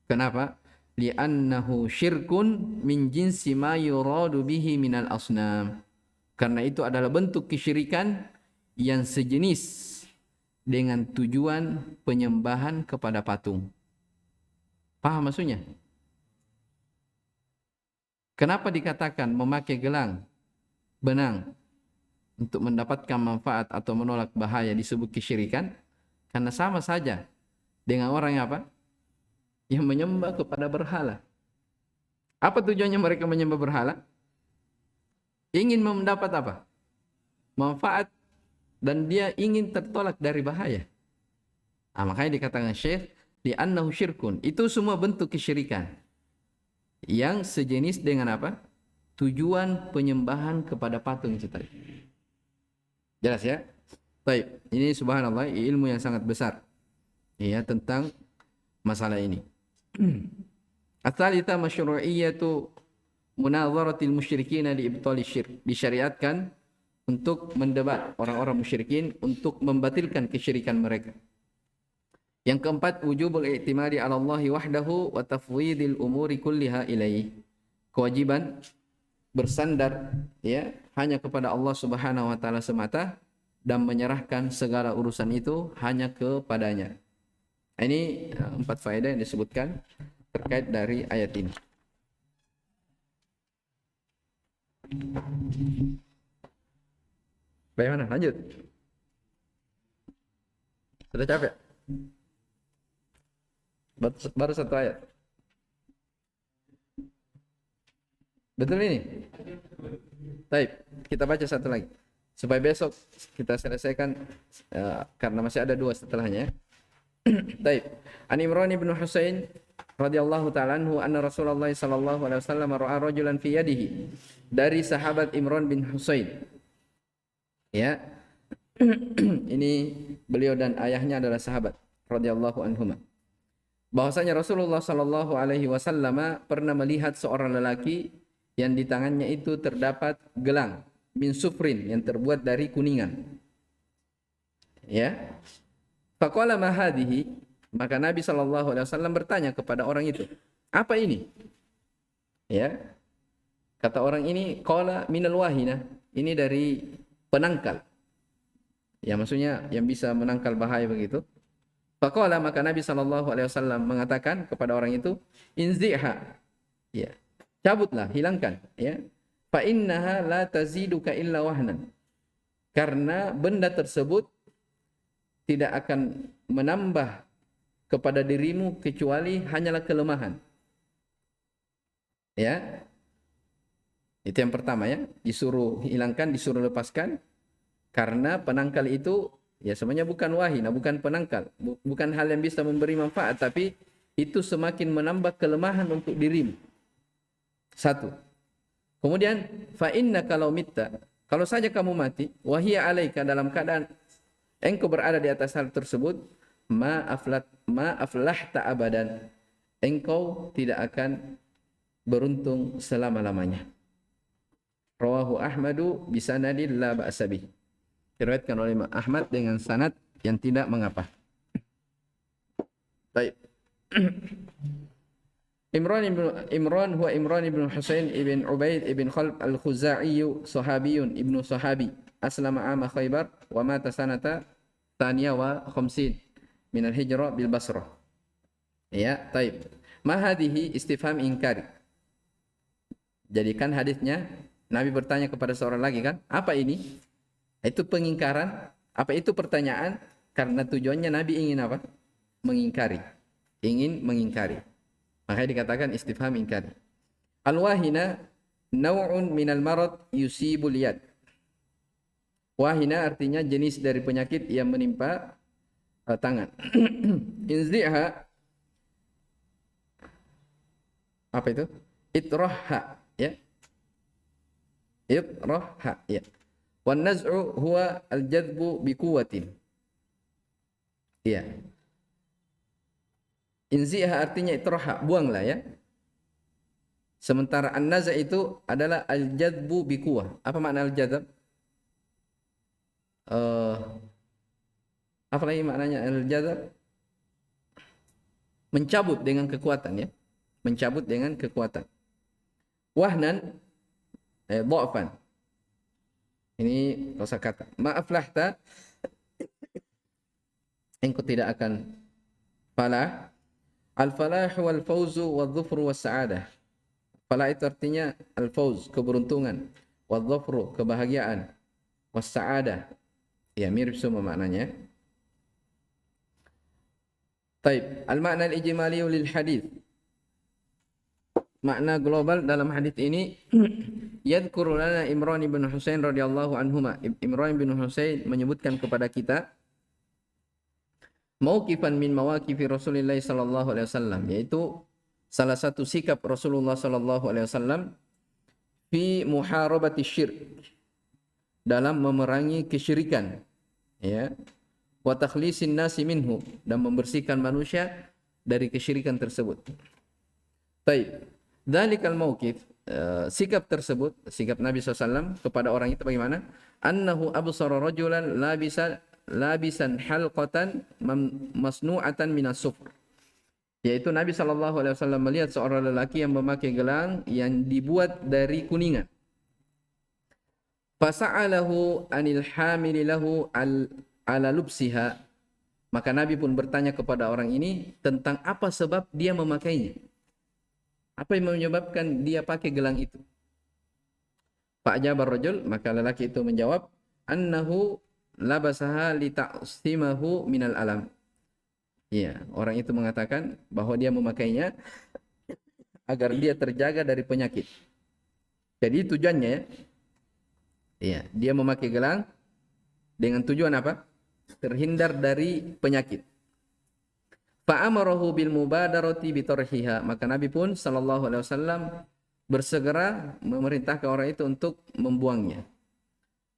Kenapa? Li'annahu syirkun min jinsi ma yuradu bihi minal asnam. Karena itu adalah bentuk kesyirikan yang sejenis dengan tujuan penyembahan kepada patung. Paham maksudnya? Kenapa dikatakan memakai gelang, benang untuk mendapatkan manfaat atau menolak bahaya disebut kesyirikan? Karena sama saja dengan orang yang apa? Yang menyembah kepada berhala. Apa tujuannya mereka menyembah berhala? Ingin mendapat apa? Manfaat, dan dia ingin tertolak dari bahaya. Makanya dikatakan Syekh li'annahu syirkun. Itu semua bentuk kesyirikan yang sejenis dengan apa? Tujuan penyembahan kepada patung itu tadi. Jelas ya? Baik, ini subhanallah ilmu yang sangat besar ya tentang masalah ini. At-tsalitsah masyru'iyyatu munazaratil musyrikin li ibtali syirk. Disyariatkan untuk mendebat orang-orang musyrikin untuk membatalkan kesyirikan mereka. Yang keempat, wujubul i'timadi 'ala Allah wahdahu wa tafwidil umuri kulliha ilaihi. Kewajiban bersandar ya hanya kepada Allah Subhanahu wa taala semata dan menyerahkan segala urusan itu hanya kepadanya. Ini 4 faedah yang disebutkan terkait dari ayat ini. Bagaimana? Lanjut. Sudah capek? Baru 1 ayat. Betul ini? Baik, kita baca satu lagi. supaya besok kita selesaikan karena masih ada 2 setelahnya. Taib. An Imran bin Husain radhiyallahu ta'ala anhu anna Rasulullah sallallahu alaihi wasallam ra'a rajulan fi yadihi. Dari sahabat Imran bin Husain. Ya. Ini beliau dan ayahnya adalah sahabat radhiyallahu anhuma. Bahwasanya Rasulullah sallallahu alaihi wasallam pernah melihat seorang lelaki yang di tangannya itu terdapat gelang min sufrin yang terbuat dari kuningan. Ya. Faqala ma hadhihi, maka Nabi sallallahu alaihi wasallam bertanya kepada orang itu, "Apa ini?" Ya. Kata orang ini, qala minal wahina, ini dari penangkal. Ya, maksudnya yang bisa menangkal bahaya begitu. Faqala, maka Nabi sallallahu alaihi wasallam mengatakan kepada orang itu, "Inziha." Ya. Cabutlah, hilangkan, ya. Fa innaha la taziduka illa wahnan. Karena benda tersebut tidak akan menambah kepada dirimu kecuali hanyalah kelemahan. Ya. Itu yang pertama ya, disuruh hilangkan, disuruh lepaskan karena penangkal itu ya sebenarnya bukan wahina, bukan penangkal, bukan hal yang bisa memberi manfaat, tapi itu semakin menambah kelemahan untuk dirimu. 1. Kemudian fa inna kalau mitta, kalau saja kamu mati, wahia alaika, dalam keadaan engkau berada di atas hal tersebut, ma aflahta abadan, engkau tidak akan beruntung selama-lamanya. Rawahu Ahmadu bisanadin la ba'sa bih. Diriwayatkan oleh Imam Ahmad dengan sanad yang tidak mengapa. Baik. Imran huwa Imran ibn Husain ibn Ubaid ibn Khalb al-Khuzai, sahabiyun ibnu sahabi, aslama ama Khaybar wa mata sanata taniya wa khamsin min al-hijrah bil Basrah. Ya, taib. Ma hadhihi istifham inkari. Jadikan hadisnya Nabi bertanya kepada seorang lagi kan, apa ini? Itu pengingkaran, apa itu pertanyaan? Karena tujuannya Nabi ingin apa? Mengingkari. Ingin mengingkari. Makanya dikatakan istifham inkari. Al-wahina naw'un minal marad yusibul yad. Wahina artinya jenis dari penyakit yang menimpa tangan. Inzi'ha, apa itu? Itrahha, ya. Itrahha, ya. Wan naz'u huwa al-jadbu bi quwwatin. Ya. Inzi'ha artinya itrahha, buanglah ya. Sementara an-naza' itu adalah al-jadbu bi quwwah. Apa makna al-jadb? Apa lagi maknanya al-jadb? Mencabut dengan kekuatan ya. Mencabut dengan kekuatan. Wahnan dha'fan. Ini kosakata. Ma'aflahta, engkau tidak akan falah. Al-falah wal fawzu wal dhufru was sa'adah. Falah itu artinya al-fawz, keberuntungan, wal dhufru, kebahagiaan, was sa'adah. Ya, mirip semua maknanya. Taib. Al-makna al-ijmali lil hadis. Makna global dalam hadis ini, yadhkuru lana Imran bin Husain radhiyallahu anhuma. Imran bin Husain menyebutkan kepada kita mauqifan min mawaqifi Rasulillah sallallahu alaihi wasallam, yaitu salah satu sikap Rasulullah sallallahu alaihi wasallam fi muharabati syirk, dalam memerangi kesyirikan, ya, wa takhlisin nasi minhu, dan membersihkan manusia dari kesyirikan tersebut. Baik. Dzalikal mauqif, sikap tersebut, sikap Nabi SAW kepada orang itu bagaimana? Annahu absara rajulan labisan halqatan masnu'atan minas sufr. Yaitu Nabi SAW melihat seorang lelaki yang memakai gelang yang dibuat dari kuningan. Fasa'alahu anil hamili lahu ala lubsiha. Maka Nabi pun bertanya kepada orang ini tentang apa sebab dia memakainya. Apa yang menyebabkan dia pakai gelang itu? Fa'jabar rajul, maka lelaki itu menjawab, annahu labasaha li ta'simahu minal alam. Ya, orang itu mengatakan bahwa dia memakainya agar dia terjaga dari penyakit. Jadi tujuannya, Ya, dia memakai gelang dengan tujuan apa? Terhindar dari penyakit. Fa'amarahu bil mubadarati bitarhiha. Maka Nabi pun sallallahu alaihi wasallam bersegera memerintahkan orang itu untuk membuangnya.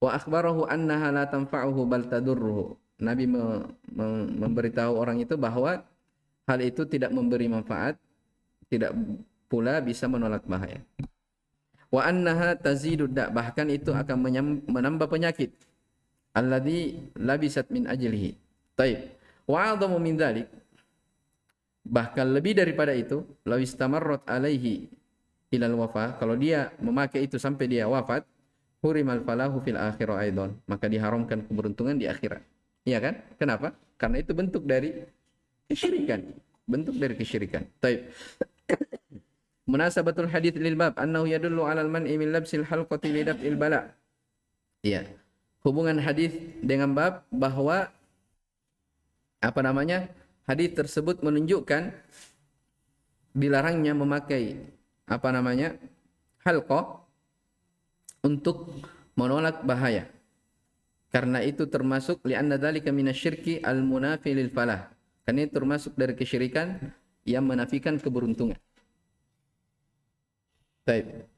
Wa akhbarahu annaha la tanfa'uhu bal tadurruhu. Nabi memberitahu orang itu bahwa hal itu tidak memberi manfaat, tidak pula bisa menolak bahaya. Wa annaha tazidud da, bahkan itu akan menambah penyakit. Alladzi labisat min ajlihi. Taib. Wa 'adhamu min dzalik, bahkan lebih daripada itu, law istamarrat alaihi ilal wafa, kalau dia memakai itu sampai dia wafat, hurimal falahu fil akhirah aidan, maka diharamkan keberuntungan di akhirat. Iya kan? Kenapa? Karena itu bentuk dari kesyirikan. Bentuk dari kesyirikan. Taib. Munasabatul hadits lil bab annahu yadullu 'alal man'i min labsil halqati li daf'il bala. Iya. Hubungan hadis dengan bab bahwa hadis tersebut menunjukkan dilarangnya memakai halqah untuk menolak bahaya. Karena itu termasuk li'anna dzalika minasyirki al-munafi lil falah. Karena itu termasuk dari kesyirikan yang menafikan keberuntungan. Baik.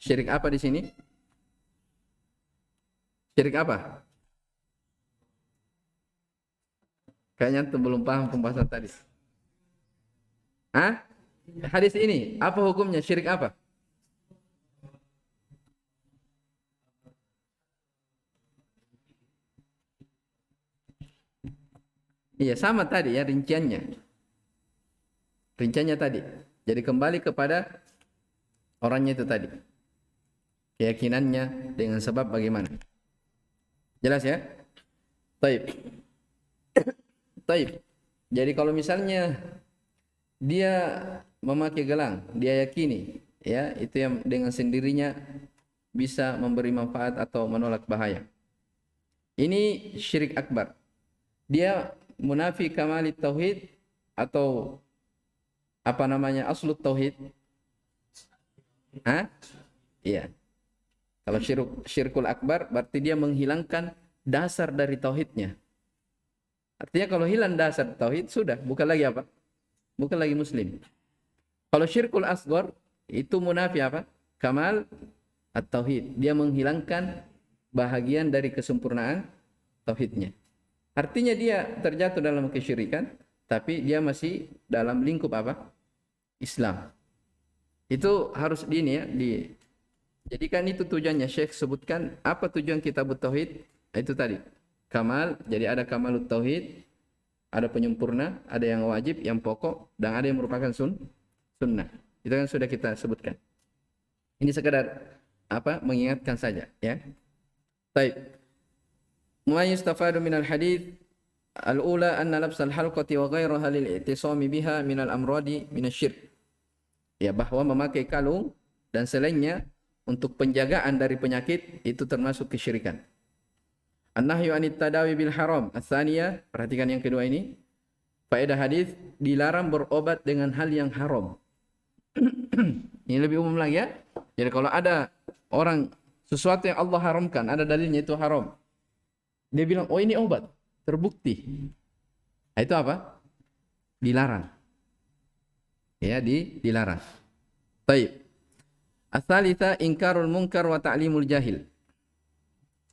Syirik apa di sini? Syirik apa? Kayaknya tuh belum paham pembahasan tadi. Hah? Hadis ini apa hukumnya? Syirik apa? Iya, sama tadi ya rinciannya. Rinciannya tadi. Jadi kembali kepada orangnya itu tadi. Keyakinannya dengan sebab bagaimana. Jelas ya? Taib. Taib. Jadi kalau misalnya dia memakai gelang, dia yakini ya itu yang dengan sendirinya bisa memberi manfaat atau menolak bahaya. Ini syirik akbar. Dia munafi kamalit tauhid atau aslut tauhid. Hah? Iya. Kalau syirkul akbar berarti dia menghilangkan dasar dari tauhidnya. Artinya kalau hilang dasar tauhid sudah bukan lagi apa? Bukan lagi muslim. Kalau syirkul asghar itu munafi apa? Kamal at-tauhid. Dia menghilangkan bahagian dari kesempurnaan tauhidnya. Artinya dia terjatuh dalam kesyirikan, tapi dia masih dalam lingkup apa? Islam. Itu harus jadikan itu tujuannya. Syekh sebutkan apa tujuan kitab tauhid? Itu tadi. Kamal, jadi ada kamalut tauhid, ada penyempurna, ada yang wajib, yang pokok, dan ada yang merupakan sunnah. Itu kan sudah kita sebutkan. Ini sekadar mengingatkan saja ya. Baik. Ma yustafadu minal hadits al-ula anna labsal halqati wa ghayraha lil i'tisami biha minal amradi minasyirk. Ya, bahwa memakai kalung dan selainnya untuk penjagaan dari penyakit itu termasuk kesyirikan. An-nahyu anit tadawi bil haram. Ats-tsaniyah, perhatikan yang kedua ini. Faedah hadis, dilarang berobat dengan hal yang haram. Ini lebih umum lagi ya. Jadi kalau ada orang sesuatu yang Allah haramkan, ada dalilnya itu haram. Dia bilang, "Oh, ini obat, terbukti." Nah, itu apa? Dilarang. Ya, dilarang. Baik. Ats-tsalitsah inkarul munkar wa ta'limul jahil.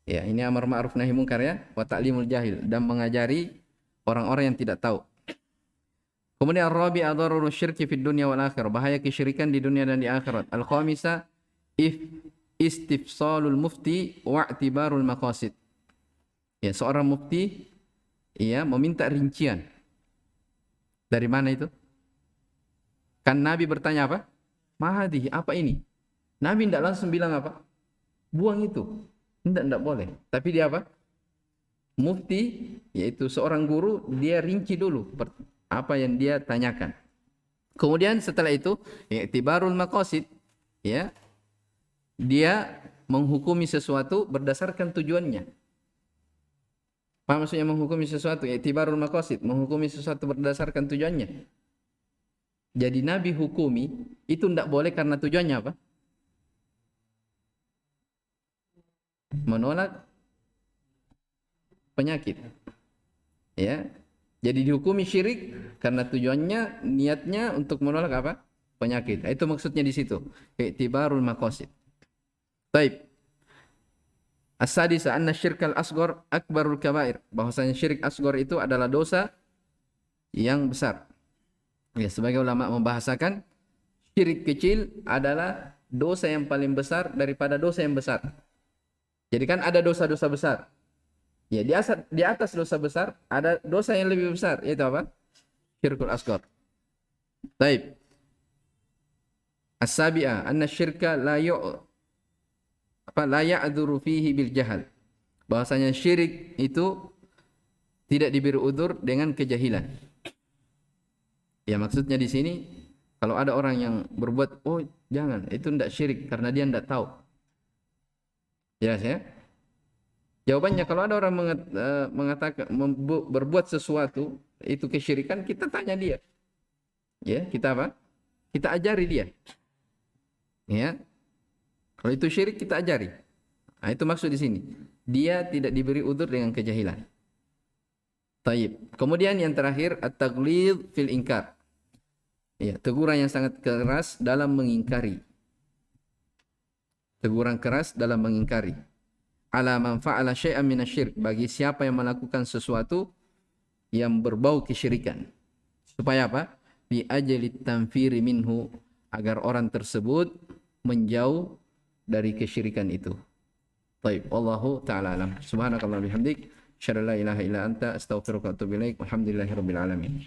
Ya, ini amar ma'ruf nahi munkar ya, wa ta'limul jahil, dan mengajari orang-orang yang tidak tahu. Kemudian ar-rabi' adharru syirki fid dunya wal akhirah, bahaya kesyirikan di dunia dan di akhirat. Al-khamisah istifsalul mufti wa i'tibarul maqasid. Ya, seorang mufti ya meminta rincian. Dari mana itu? Kan Nabi bertanya apa? Mahadi, apa ini? Nabi tidak langsung bilang apa? Buang itu. Tidak boleh. Tapi dia apa? Mufti, yaitu seorang guru, dia rinci dulu apa yang dia tanyakan. Kemudian setelah itu, i'tibarul maqasid, ya. Dia menghukumi sesuatu berdasarkan tujuannya. Apa maksudnya menghukumi sesuatu? I'tibarul maqasid, menghukumi sesuatu berdasarkan tujuannya. Jadi Nabi hukumi itu tidak boleh karena tujuannya apa? menolak penyakit. Ya. Jadi dihukumi syirik karena tujuannya, niatnya untuk menolak apa? Penyakit. Itu maksudnya di situ. I'tibarul maqasid. Baik. As-sadisa anna syirkal asghar akbarul kabair. Bahwasanya syirik asghar itu adalah dosa yang besar. Ya, sebagai ulama membahasakan syirik kecil adalah dosa yang paling besar daripada dosa yang besar. Jadi kan ada dosa-dosa besar. Ya, di atas dosa besar ada dosa yang lebih besar, yaitu apa? Syirkul asghar. Baik. As-sabi'ah anna syirka la ya'dzuru fihi bil jahal. Bahwasanya syirik itu tidak diberi udzur dengan kejahilan. Ya, maksudnya di sini kalau ada orang yang berbuat, oh jangan, itu tidak syirik karena dia tidak tahu. Jelas ya? Jawabannya kalau ada orang mengatakan berbuat sesuatu itu kesyirikan, kita tanya dia. Ya, kita apa? Kita ajari dia. Ya. Kalau itu syirik kita ajari. Nah, itu maksud di sini. Dia tidak diberi udzur dengan kejahilan. Taib. Kemudian yang terakhir at-taghlidz fil inkar. Ya, teguran yang sangat keras dalam mengingkari. Teguran keras dalam mengingkari. Ala man fa'ala syai'an minasyirik, bagi siapa yang melakukan sesuatu yang berbau kesyirikan. Supaya apa? Bi ajli tanfiri minhu, agar orang tersebut menjauh dari kesyirikan itu. Baik, wallahu taala alam. Subhanakallah bihamdik, asyhadu an la ilaha illa anta, astaghfiruka wa atubu ilaik. Walhamdulillahirabbil alamin.